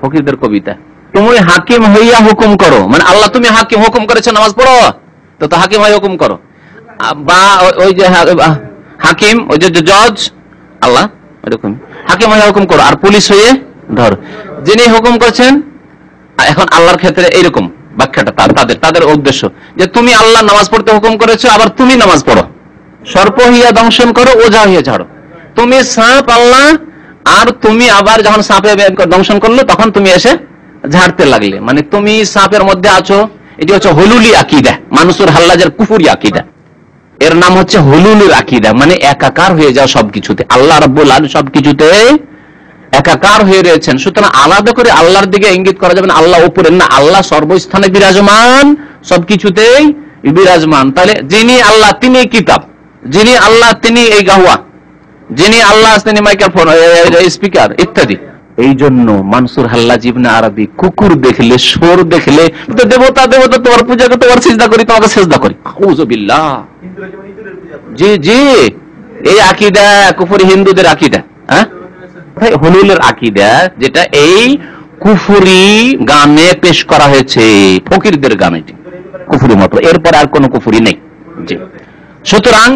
Speaker 1: ফকিরদের কবিতা, তুমি হাকিম হইয়া হুকুম করো, মানে আল্লাহ তুমি হাকিম, হুকুম করেছো নামাজ পড়ো, তো হাকিম হয়ে হুকুম করো। বা ওই যে হাকিম, ওই যে জজ আল্লাহ, এরকম হাকিম হয়ে হুকুম করো, আর পুলিশ হয়ে ধরো। যিনি হুকুম করছেন, এখন আল্লাহর ক্ষেত্রে এইরকম ব্যাখ্যাটা তাদের উদ্দেশ্য যে তুমি আল্লাহ নামাজ পড়তে হুকুম করেছো, আবার তুমি নামাজ পড়ো। সর্প হইয়া দংশন করো, ওঝা হইয়া ঝাড়ো। তুমি সাপ আল্লাহ, আর তুমি আবার যখন সাপে দংশন করলো তখন তুমি এসে ঝাড়তে লাগলে, মানে তুমি সাপের মধ্যে আছো। এটি হচ্ছে হুলুলি আকীদা, মানুষের হাল্লাজের কুফরি আকীদা। এর নাম হচ্ছে হুলুলের আকীদা, মানে একাকার হয়ে যাও সবকিছুতে। আল্লাহ রাব্বুল আলামিন সবকিছুতে একাকার হয়ে রয়েছেন। সুতরাং আলাদা করে আল্লাহর দিকে ইঙ্গিত করা যাবে না আল্লাহ উপরে, না, আল্লাহ সর্বস্থানে বিরাজমান, সবকিছুতেই বিরাজমান। তাহলে যিনি আল্লাহ তিনি কিতাব, যিনি আল্লাহ তিনি এই গাওয়া, যিনি আল্লাহ তিনি মাইক্রোফোন, স্পিকার ইত্যাদি। এই জন্য মানসুর হাল্লাজ ইবনে আরবি কুকুর দেখলে, শোর দেখলে দেবতা দেবতা তোমার পূজা করি, তোমার সিজদা করি, তোমাকে সিজদা করি। আউযুবিল্লাহ। জি জি, এই আকীদা কুফরি হিন্দুদের আকীদা। হ্যাঁ, হুলুলের আকীদা, যেটা এই কুফরি গানে পেশ করা হয়েছে, ফকিরদের গানে, কুফরি মত। এরপর আর কোন কুফরি নেই। জি, সুতরাং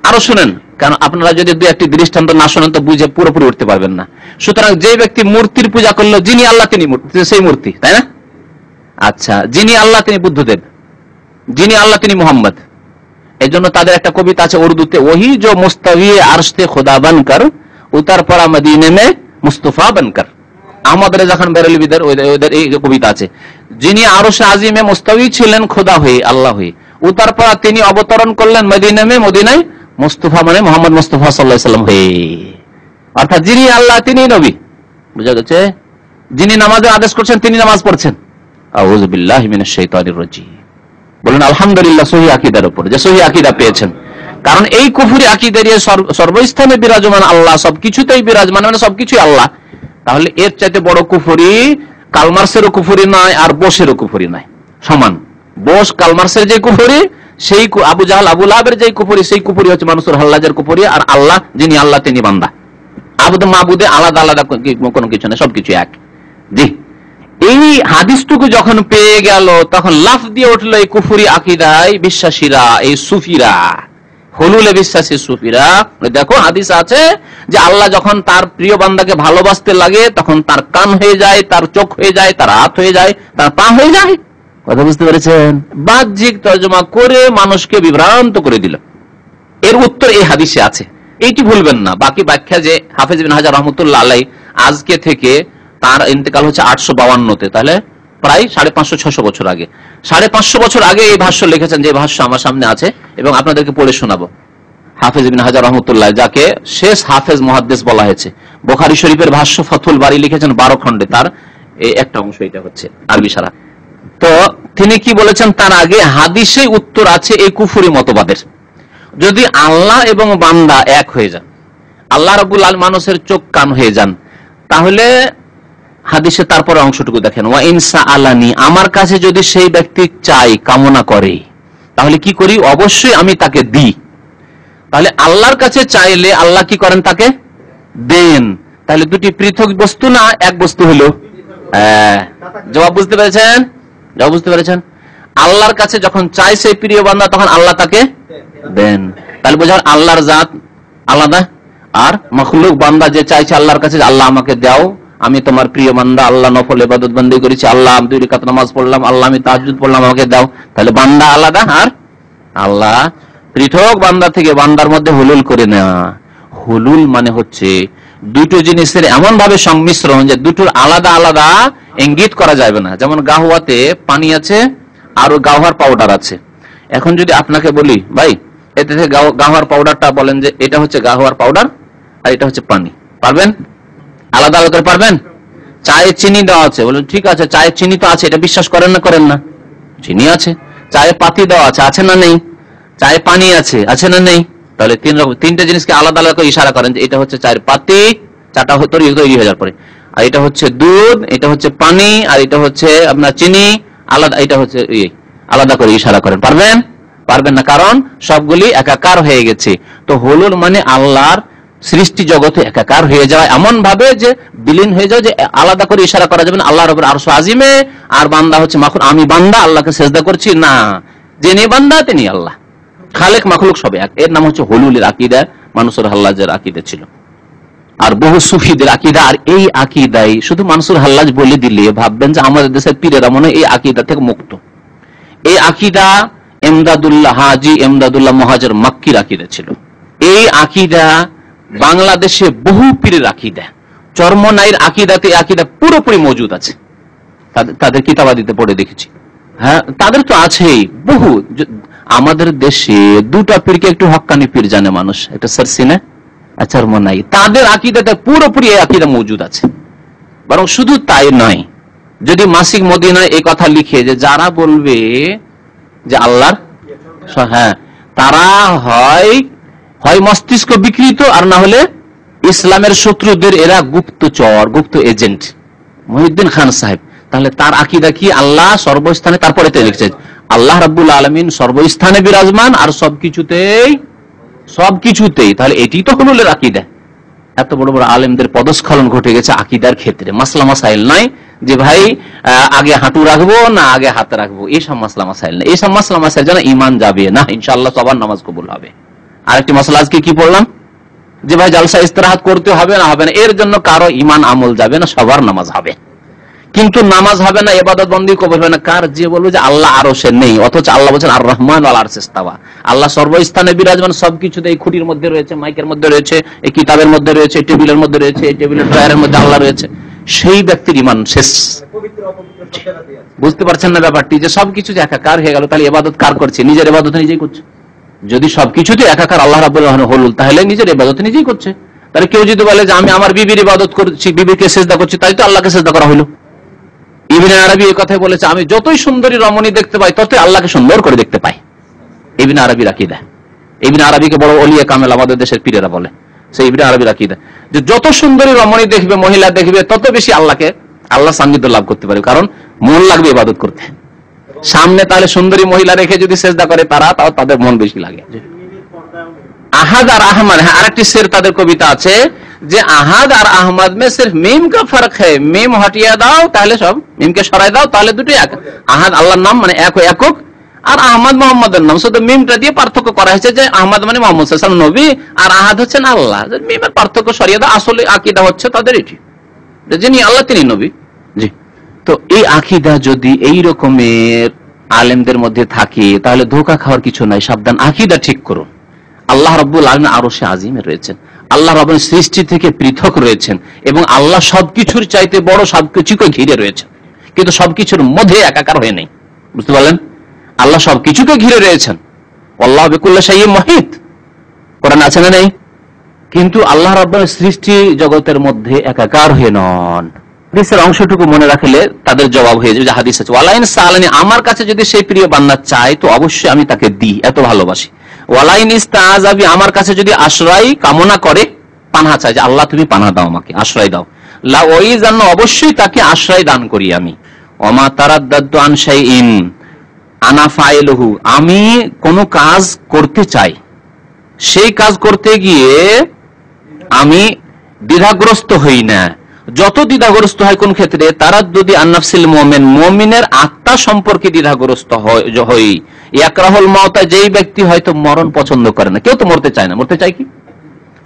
Speaker 1: আরো শুনেন, কারণ আপনারা যদি দু একটি দৃষ্টান্ত না শোনেন তো বুঝে পুরোপুরি উঠতে পারবেন না। সুতরাং যে ব্যক্তি মূর্তির পূজা করলো, যিনি আল্লাহ তিনি সেই মূর্তি, তাই না? আচ্ছা, যিনি আল্লাহ তিনি বুদ্ধদেব, যিনি আল্লাহ তিনি মুহাম্মদ। এই জন্য তাদের একটা কবিতা আছে উর্দুতে, ওহি जो मुस्तवी अर्श से खुदा बनकर उतर पड़ा मदीने में मुस्तफा बनकर। আমাদের যখন বেরেলভিদের ওদের এই কবিতা আছে, যিনি আরশে আজিমে মুস্তাওয়ী ছিলেন খোদা হয়ে, আল্লাহ হয়ে, উতার পর তিনি অবতরণ করলেন মদিনায় মুস্তাফা, মানে মোহাম্মদ মুস্তাফা সাল্লাল্লাহু আলাইহি ওয়াসাল্লাম হয়ে। অর্থাৎ যিনি আল্লাহ তিনি নবী, বুঝা গেছে? যিনি নামাজের আদেশ করছেন তিনি নামাজ পড়ছেন। আউযু বিল্লাহি মিনাশ শাইতানির রাজিম। বলেন আলহামদুলিল্লাহ সহিহ আকীদার উপর, যে সহিহ আকীদা পেয়েছেন। কারণ এই কুফরি আকীদার সর্বস্থানে বিরাজমান আল্লাহ, সবকিছুতেই বিরাজমান, মানে সবকিছুই আল্লাহ। তাহলে এর চাইতে বড় কুফরি কালমার্সেরও কুফরি নয়, আর বোসেরও কুফরি নয়, সমান। বোস কালমার্সের যে কুফরি, সেই আবু জাহাল আবু লাহাবের যে কুফরি, সেই কুফরি হচ্ছে মানুষের হাল্লাজের কুফরি। আর আল্লাহ যিনি আল্লাহ তিনি বান্দা। আবুদ মাবুদে আলাদা আলাদা কোনো কিছু নেই, সবকিছু এক। জি, এই হাদিসটুকু যখন পেয়ে গেল তখন লাফ দিয়ে উঠলো এই কুফরি আকীদায় বিশ্বাসীরা, এই সুফিরা, হুলুলে বিশ্বাসী সুফিরা। দেখো হাদিস আছে যে আল্লাহ যখন তার প্রিয় বান্দাকে ভালোবাসতে লাগে তখন তার কান হয়ে যায়, তার চোখ হয়ে যায়, তার হাত হয়ে যায়, তার পা হয়ে যায়। কথা বুঝতে পেরেছেন? বাহ্যিক তর্জমা করে মানুষকে বিভ্রান্ত করে দিল। এর উত্তর এই হাদিসে আছে, এইটি ভুলবেন না। বাকি ব্যাখ্যা যে হাফেজ ইবনে হাজার রহমাতুল্লাহ আলাইহি, আজকে থেকে তার ইন্তেকাল হচ্ছে 852-তে, তাহলে প্রায় 550-600 বছর আগে, 550 বছর আগে এই ভাষ্য লিখেছেন, যে ভাষ্য আমার সামনে আছে এবং আপনাদেরকে পড়ে শোনাবো। হাফেজ ইবনে হাজার রহমাতুল্লাহ, যাকে শেষ হাফেজ মুহাদ্দিস বলা হয়েছে, বুখারী শরীফের ভাষ্য ফাথুল বারী লিখেছেন 12 খণ্ডে, তার এই একটা অংশ এটা হচ্ছে আরবি সারা। তো তিনি কি বলেছেন তার আগে হাদিসে উত্তর আছে এই কুফরি মতবাদের। যদি আল্লাহ এবং বান্দা এক হয়ে যান, আল্লাহ রাব্বুল আলামিন মানুষের চোখ কান হয়ে যান, তাহলে হাদিসে তারপরে অংশটুকু দেখেন, ওয়া ইনসা আলানি, আমার কাছে যদি সেই ব্যক্তি চাই, কামনা করে, তাহলে কি করি? অবশ্যই আমি তাকে দিই। তাহলে আল্লাহর কাছে চাইলে আল্লাহ কি করেন? তাকে দেন। তাহলে দুটি পৃথক বস্তু না এক বস্তু হলো? জবাব বুঝতে পেরেছেন? জবাব বুঝতে পেরেছেন? আল্লাহর কাছে যখন চাই সেই প্রিয় বান্দা, তখন আল্লাহ তাকে দেন। তাহলে বোঝার আল্লাহর জাত আলাদা, আর মাখলুক বান্দা যে চাইছে আল্লাহর কাছে, আল্লাহ আমাকে দাও, আমি তোমার প্রিয় বান্দা, আল্লাহ নফল ইবাদত বন্দেগী করেছি, আল্লাহ আমি 2 রাকাত নামাজ পড়লাম, আল্লাহ আমি তাহাজ্জুদ পড়লাম, আমাকে দাও। তাহলে বান্দা আলাদা আর আল্লাহ পৃথক। বান্দা থেকে বান্দার মধ্যে হুলুল করে না। হুলুল মানে হচ্ছে দুটো জিনিসের এমন ভাবে সংমিশ্রণ যে দুটোর আলাদা আলাদা ইঙ্গিত করা যাবে না। যেমন গাহুয়াতে পানি আছে আর গাওহার পাউডার আছে। এখন যদি আপনাকে বলি ভাই এতে থেকে গাওহার পাউডারটা বলেন যে এটা হচ্ছে গাওহার পাউডার আর এটা হচ্ছে পানি, পারবেন? আলাদা আলাদা করে পারবেন? চায়ে চিনি দেওয়া আছে, বলুন ঠিক আছে চায়ে চিনি তো আছে, এটা বিশ্বাস করেন না করেন না? চিনি আছে। চায়ে পাতি দেওয়া আছে, আছে না নেই? চায়ে পানি আছে, আছে না নেই? তাহলে তিনটা জিনিসকে আলাদা আলাদা করে ইশারা করেন যে এটা হচ্ছে চায়ের পাতি, চাটা তৈরি হয়ে যাওয়ার পরে, আর এটা হচ্ছে দুধ, এটা হচ্ছে পানি, আর এটা হচ্ছে আপনার চিনি, আলাদা, এটা হচ্ছে আলাদা করে ইশারা করেন। পারবেন? পারবেন না, কারণ সবগুলি একাকার হয়ে গেছে। তো হুলুল মানে আল্লাহর সৃষ্টি জগতে একাকার হয়ে যাওয়া, এমন ভাবে যে বিলীন হয়ে যায় যে আলাদা করে ইশারা করা যাবে না আল্লাহ রাব্বুল আরশ আজিমে আর বান্দা হচ্ছে মাখলুক, আমি বান্দা আল্লাহকে সিজদা করছি না, যিনি বান্দা তিনি আল্লাহ, খালেক মাখলুক সব এক। এর নাম হচ্ছে হুলুলের আকীদা, মানসুর হাল্লাজের আকীদা ছিল আর বহু সুফিদের আকীদা। আর এই আকীদাই শুধু মানসুর হাল্লাজ বলে দিলে ভাববেন যে আমাদের দেশের পীরেরা মনে হয় এই আকীদা থেকে মুক্ত। এই আকীদা এমদাদুল্লাহ হাজী এমদাদুল্লাহ মুহাজির মক্কির আকীদা ছিল। এই আকীদা বাংলাদেশে বহু পীরের আকীদা, চরমনাইয়ের আকীদাতে আকীদা পুরোপুরি মজুদ আছে, তাদের কিতাবাদিতে পড়ে দেখেছি। হ্যাঁ, তাদের তো আছেই বহু। আমাদের দেশে দুটা পীরকে একটু হক্কানি পীর জানে মানুষ, একটা সারসিনা আর চরমনাই, তাদের আকীদাতে পুরোপুরি এই আকীদা মজুদ আছে। বরং শুধু তাই নয়, যদি মাসিক মদিনায় এই কথা লিখে যে যারা বলবে যে আল্লাহর, হ্যাঁ, তারা হয় মস্তিষ্ক বিকৃত আর না হলে ইসলামের শত্রুদের এরা গুপ্তচর, গুপ্ত এজেন্ট। মহিউদ্দিন খান সাহেব, তাহলে তার আকীদা কি? আল্লাহ সর্বস্থানে, তারপরে তিনি লিখছে আল্লাহ রাব্বুল আলামিন সর্বস্থানে বিরাজমান আর সবকিছুতেই। তাহলে এটি তো হুলুলের আকীদা। এত বড় বড় আলেমদের পদস্খলন ঘটে গেছে আকীদার ক্ষেত্রে। মাসলা মাসাইল নাই যে ভাই আগে হাঁটু রাখবো না আগে হাত রাখবো, এইসব মাসলা মাসাইল না। এইসব মাসলা মাসাইল যেন ঈমান যাবে না, ইনশাআল্লাহ সবার নামাজ কবুল হবে। আরেকটি মাসলা আজকে কি পড়লাম যে ভাই জালসা ইস্তিরাহাত করতে হবে না হবে না, এর জন্য কারো ঈমান আমল যাবে না, সবার নামাজ হবে। কিন্তু নামাজ হবে না, ইবাদত বন্দেগী কবুল হবে না কার? যে বলবে যে আল্লাহ আরশে নেই, অথচ আল্লাহ বলছেন আর রহমান আল আরশে ইস্তাওয়া, আল্লাহ সর্বস্থানে বিরাজমান, সবকিছুতে, এই খুঁটির মধ্যে রয়েছে, মাইকের মধ্যে রয়েছে, এই কিতাবের মধ্যে রয়েছে, এই টেবিলের মধ্যে রয়েছে, এই টেবিলের ড্রয়ারের মধ্যে আল্লাহ রয়েছে। সেই ব্যক্তির ঈমান শেষ। বুঝতে পারছেন না ব্যাপারটি, যে সবকিছু যে একাকার হয়ে গেল, তাহলে ইবাদত কার করছে? নিজের ইবাদত নিজেই করছে। যদি সবকিছুতে একাকার আল্লাহ রাব্বুল আলামিন হুলুল, তাহলে নিজের ইবাদত নিজেই করছে। তাহলে কেউ যদি বলে যে আমি আমার বিবির ইবাদত করছি, বিবিকে সিজদা করছি, তাই তো আল্লাহকে সিজদা করা হলো। ইবনে আরবি এই কথাই বলেছে, আমি যতই সুন্দরী রমণী দেখতে পাই ততই আল্লাহকে সুন্দর করে দেখতে পাই। ইবনে আরবির আকীদা। ইবনে আরবিকে বড় ওলিয়া কামেল আমাদের দেশের পীরেরা বলে, সেই ইবনে আরবির আকীদা যে যত সুন্দরী রমণী দেখবে, মহিলা দেখবে, তত বেশি আল্লাহ সান্নিধ্য লাভ করতে পারে, কারণ মন লাগবে ইবাদত করতে। সামনে তাহলে সুন্দরী মহিলা রেখে যদি সিজদা করে তাও তাদের মন বেশি লাগে। আহাদ আর আহমদ, হ্যাঁ আরেকটি শের তাদের কবিতা আছে যে আহাদ আর আহমদ মে সির্ফ মিম কা ফরক হ্যায়, মিম হটিয়ে দাও তাহলে সব, মিমকে সরাই দাও তাহলে দুটোই এক। আহাদ আল্লাহর নাম মানে একক, আর আহমদ মোহাম্মদের নাম, শুধু মিমটা দিয়ে পার্থক্য করা হয়েছে যে আহমদ মানে মোহাম্মদ সাল্লাল্লাহু আলাইহি ওয়াসাল্লাম নবী আর আহাদ হচ্ছেন আল্লাহ। মিমের পার্থক্য সরিয়ে দাও, আসলে আকীদা হচ্ছে তাদের এটি, যিনি আল্লাহ তিনি নবী। জি, তো এই আকীদা যদি এই রকমের আলেমদের মধ্যে থাকে তাহলে ধোঁকা খাওয়ার কিছু নাই, সাবধান, আকীদা ঠিক করুন। আল্লাহ রাব্বুল আলামিন আরশে আজিমে রয়েছেন, আল্লাহ রাব্বুল সৃষ্টি থেকে পৃথক রয়েছেন, এবং আল্লাহ সবকিছুর চাইতে বড়, সবকিছুকে ঘিরে রয়েছেন, কিন্তু সবকিছুর মধ্যে একাকার হয়ে নেই। বুঝতে পারলেন? আল্লাহ সবকিছুকে ঘিরে রয়েছেন, আল্লাহু বিকুল্লি শাইইন মুহিত, কোরআন আছে না নেই? কিন্তু আল্লাহ রাব্বুল সৃষ্টি জগতের মধ্যে একাকার হয়ে নন। হাদিসের অংশটুকু মনে রাখলে তাদের জবাব হয়ে যাবে, যে হাদিস আছে ওয়ালাইন সালানি, আমার কাছে যদি সেই প্রিয় বান্দা চায় তো অবশ্যই আমি তাকে দিই, এত ভালোবাসি। ওয়ালাইন ইস্তাআযাবি, আমার কাছে যদি আশ্রয় কামনা করে, পানাহ চায় যে আল্লাহ তুমি পানাহ দাও, আমাকে আশ্রয় দাও, লা ওয়াইজান্না, অবশ্যই তাকে আশ্রয় দান করি আমি। ওমা তারাদ্দাদতু আন শাইইন আনা ফাইলুহু, আমি কোন কাজ করতে চাই, সেই কাজ করতে গিয়ে আমি দ্বিধাগ্রস্ত হই না। যত দ্বিধাগ্রস্ত হয় কোন ক্ষেত্রে? তারাদ্দুদি আন নাফসিল মুমিন, মুমিনের আত্মা সম্পর্কে দ্বিধাগ্রস্ত হই। ইয়াকরাহুল মাউতা, যেই ব্যক্তি হয়তো মরণ পছন্দ করে না। কেউ তো মরতে চায় না, মরতে চায় কি?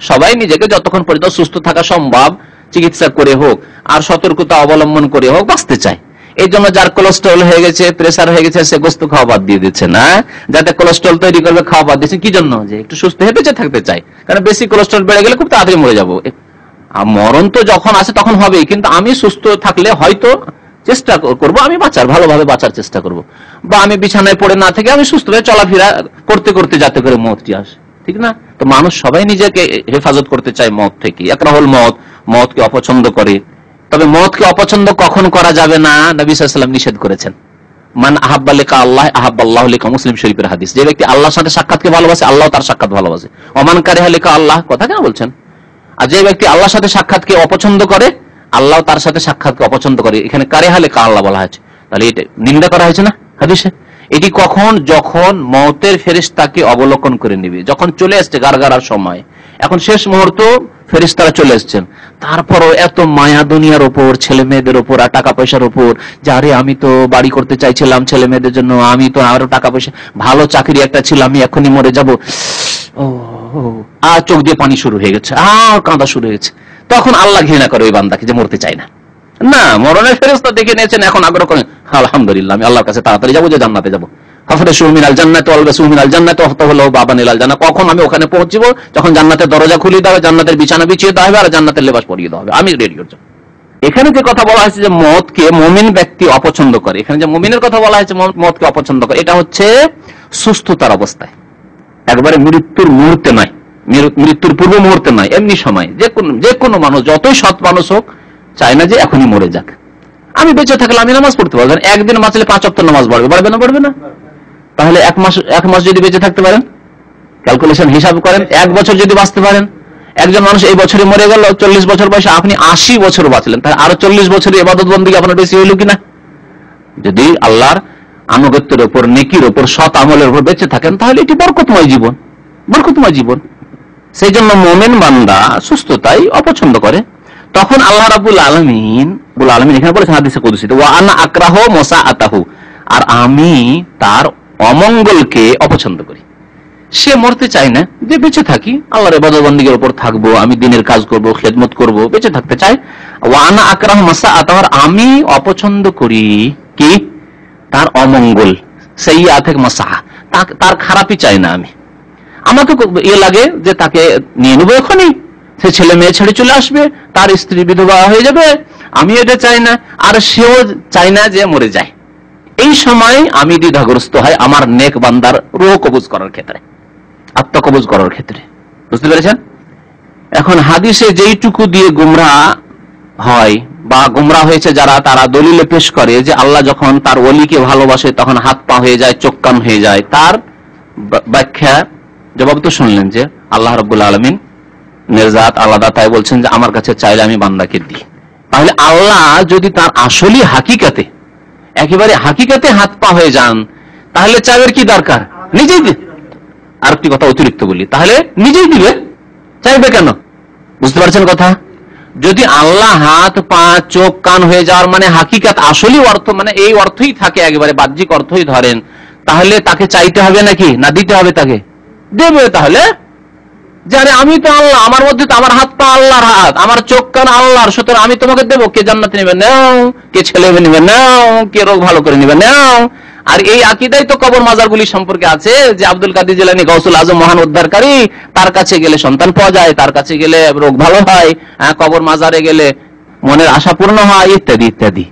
Speaker 1: সবাই নিজেকে যতক্ষণ পর্যন্ত সুস্থ থাকা সম্ভব চিকিৎসা করে হোক আর সতর্কতা অবলম্বন করে হোক বাঁচতে চায়। এই জন্য যার কোলেস্ট্রল হয়ে গেছে, প্রেসার হয়ে গেছে, সে গোস্ত খাওয়া বাদ দিয়ে দিচ্ছে না, যাতে কোলেস্ট্রল তৈরি করবে খাওয়া বাদ দিচ্ছে। কি জন্য? যে একটু সুস্থ হয়ে বেঁচে থাকতে চাই, কারণ বেশি কোলেস্ট্রল বেড়ে গেলে খুব তাড়াতাড়ি মরে যাবো। মরণ তো যখন আসে তখন হবেই, কিন্তু আমি সুস্থ থাকলে হয়তো চেষ্টা করব আমি বাঁচার, ভালোভাবে বাঁচার চেষ্টা করব, বা আমি বিছানায় পড়ে না থেকে আমি সুস্থ হয়ে চলাফেরা করতে করতে যাতে করে মতটি আসে, ঠিক না? তো মানুষ সবাই নিজেকে হেফাজত করতে চায় মত থেকে। একরাহুল মত, মতকে অপছন্দ করে। তবে মতকে অপছন্দ কখন করা যাবে না, নবী সাল্লাল্লাহু আলাইহি ওয়াসাল্লাম নিষেধ করেছেন। মান আহাব্বা লিকা আল্লাহ আহাব্বাল্লাহু লিকা, মুসলিম শরীফের হাদিস। যে ব্যক্তি আল্লাহর সাথে সাক্ষাৎকে ভালোবাসে, আল্লাহ তার সাক্ষাৎ ভালোবাসে। ওমান কারিহা লিকা আল্লাহ, কথা কেন বলছেন? আর যে ব্যক্তি আল্লাহর সাথে সাক্ষাৎকে অপছন্দ করে, আল্লাহ তার সাথে সাক্ষাৎকে অপছন্দ করে। এখানে কারিহা লিকা আল্লাহ বলা হয়েছে, তাহলে এটা নিন্দা করা হয়েছে না হাদিসে? এটি কখন? যখন মওতের ফেরেশতাকে অবলোকন করে নিবে, যখন চলে আসছে গারগারার সময়, এখন শেষ মুহূর্ত, ফেরেশতারা চলে এসছেন, তারপরও এত মায়া দুনিয়ার উপর, ছেলে মেয়েদের উপর আর টাকা পয়সার উপর, যে আরে আমি তো বাড়ি করতে চাইছিলাম ছেলে মেয়েদের জন্য, আমি তো আরো টাকা পয়সা, ভালো চাকরি একটা ছিল, আমি এখনই মরে যাব, ও আর চোখ দিয়ে পানি শুরু হয়ে গেছে, আর কাঁদা শুরু হয়ে গেছে। তখন আল্লাহ ঘৃণা করে ওই বান্দাকে, যে মরতে চায় না। না, মরণের ফেরেশতা দেখে নিয়েছেন, এখন আগ্রহ করেন আলহামদুলিল্লাহ আমি আল্লাহর কাছে তাড়াতাড়ি যাবো, যে জান্নাতে যাবো। কখন আমি ওখানে পৌঁছবো? যখন জান্নাতের দরজা খুলে দেওয়া হবে, জান্নাতের বিছানা বিছিয়ে দেওয়া হবে, আর জান্নাতের লেবাস পরিয়ে দেওয়া হবে, আমি রেডি হচ্ছি। এখানে যে কথা বলা হয়েছে যে মতকে মুমিন ব্যক্তি অপছন্দ করে, এখানে যে মুমিনের কথা বলা হয়েছে মতকে অপছন্দ করে, এটা হচ্ছে সুস্থতার অবস্থায়, একবারে মৃত্যুর মুহূর্তে নয়, মৃত্যুর পূর্ব মুহূর্তে নয়, এমনি সময়। যে কোনো মানুষ, যতই সৎ মানুষ হোক, চায় না যে এখনই মরে যাক। আমি বেঁচে থাকলে আমি নামাজ পড়তে পারবো, একদিন বাঁচলে 5 ওয়াক্ত নামাজ বাড়বে না? বাড়বে না? তাহলে এক মাস যদি বেঁচে থাকতে পারেন, ক্যালকুলেশন হিসাব করেন, 1 বছর যদি বাঁচতে পারেন, একজন মানুষ এই বছরে মরে গেল 40 বছর বয়সে, আপনি 80 বছর বাঁচলেন, তাহলে আরো 40 বছরের ইবাদত বন্দেগী আপনার বেশি হইল কিনা? যদি আল্লাহর আনুগত্যের উপর, নেকির উপর, সৎ আমলের উপর বেঁচে থাকেন, তাহলে এটি বরকতময় জীবন, বরকতময় জীবন। সেই জন্য মুমিন বান্দা সুস্থতাই অপছন্দ করে। তখন আল্লাহ রাব্বুল আলামিন এখানে বলেছেন হাদিসে কুদসিতে, ওয়া আনা আকরাহু মুসাআতাহু, আর আমি তার অমঙ্গলকে অপছন্দ করি। সে মরতে চায় না, যে বেঁচে থাকি, আল্লাহর ইবাদত বন্দেগীর উপর থাকবো, আমি দিনের কাজ করব, খেদমত করব, বেঁচে থাকতে চাই। ওয়া আনা আকরাহু মুসাআতাহু, আমি অপছন্দ করি কি? তার অমঙ্গল, সাইয়্যা থেকে মাসাহ, তার খারাপই চাই না আমি। আমার তো লাগে যে তাকে নিয়ে নেবো এখনই, সে ছেলে মেয়ে ছেড়ে চলে আসবে, তার স্ত্রী বিধবা হয়ে যাবে, আমি এটা চাই না, আর সেও চাই না যে মরে যায়। এই সময় আমি দ্বিধাগ্রস্ত হয় আমার নেক বান্দার রূহ কবজ করার ক্ষেত্রে, আত্মকবজ করার ক্ষেত্রে। বুঝতে পেরেছেন? এখন হাদিসে যেইটুকু দিয়ে গুমরাহ হয় বা গুমরাহ হয়েছে যারা, তারা দলিলে পেশ করে যে আল্লাহ যখন তার ওলিকে ভালোবাসে তখন হাত পা হয়ে যায়, চোখ কান হয়ে যায়। তার ব্যাখ্যা জবাব তো শুনলেন যে আল্লাহ রাব্বুল আলামিন নির্জাত আলাদা, তাই বলছেন যে আমার কাছে চাইলে আমি বান্দাকে দিই। তাহলে আল্লাহ যদি তার আসলি হাকিকাতে, একেবারে হাকিকাতে হাত পা হয়ে যান, তাহলে চাইবার কি দরকার? নিজেই দিবে। আর একটি কথা অতিরিক্ত বলি, তাহলে নিজেই দিবে, চাইবে কেন? বুঝতে পারছেন কথা? যদি আল্লাহ হাত পা চোখ কান হয়ে যাওয়ার মানে হাকিকাত, আসলি অর্থ মানে এই অর্থই থাকে, একেবারে বাহ্যিক অর্থই ধরেন, তাহলে তাকে চাইতে হবে নাকি না দিতে হবে? তাকে দেবে। তাহলে জানে আমি তো আল্লাহ, আমার মধ্যে তো আমার হাত পা আল্লাহর হাত, আমার চোখ কান আল্লাহর, সুতরাং আমি তোমাকে দেবো। কে জান্নাতে নেবে নাও, কে ছেলে নেবে নাও, কে রোগ ভালো করে নেবে নাও। আর এই আকীদাই তো কবর মাজারগুলি সম্পর্কে আছে, যে আব্দুল কাদের জিলানী গাউসুল আজম মহান উদ্ধারকারী, তার কাছে গেলে সন্তান পাওয়া যায়, তার কাছে গেলে রোগ ভালো হয়, কবর মাজারে গেলে মনের আশা পূর্ণ হয়, ইত্যাদি ইত্যাদি।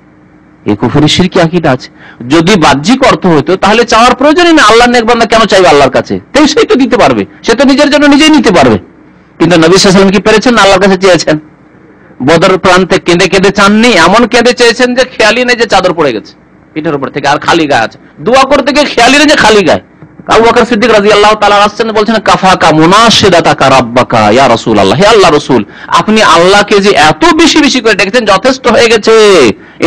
Speaker 1: এই কুফরি শিরকি আকীদা আছে। যদি বাহ্যিক অর্থ হতো তাহলে চাওয়ার প্রয়োজনই না। আল্লাহর নেক বান্দা কেন চাইবে আল্লাহর কাছে? তাই সেই তো দিতে পারবে, সে তো নিজের জন্য নিজেই নিতে পারবে। কিন্তু নবী সাল্লাল্লাহু আলাইহি ওয়াসাল্লাম কি পেরেছেন? আল্লাহর কাছে চেয়েছেন, বদর প্রান্তে কেঁদে কেঁদে চাননি, এমন কেঁদে চেয়েছেন যে খেয়ালই নেই যে চাদর পড়ে গেছে পিঠের উপর থেকে, আর খালি গায়ে আছে। দোয়া করতে গিয়ে খেয়ালই নেই যে খালি গায়ে। আবু বকর সিদ্দিক রাদিয়াল্লাহু তাআলা আসছেন, বলছেন কাফাকা মুনাশিদাতাকা রাব্বাকা ইয়া রাসূলুল্লাহ, হে আল্লাহর রাসূল, আপনি আল্লাহকে যে এত বেশি বেশি করে ডেকেছেন, যথেষ্ট হয়ে গেছে,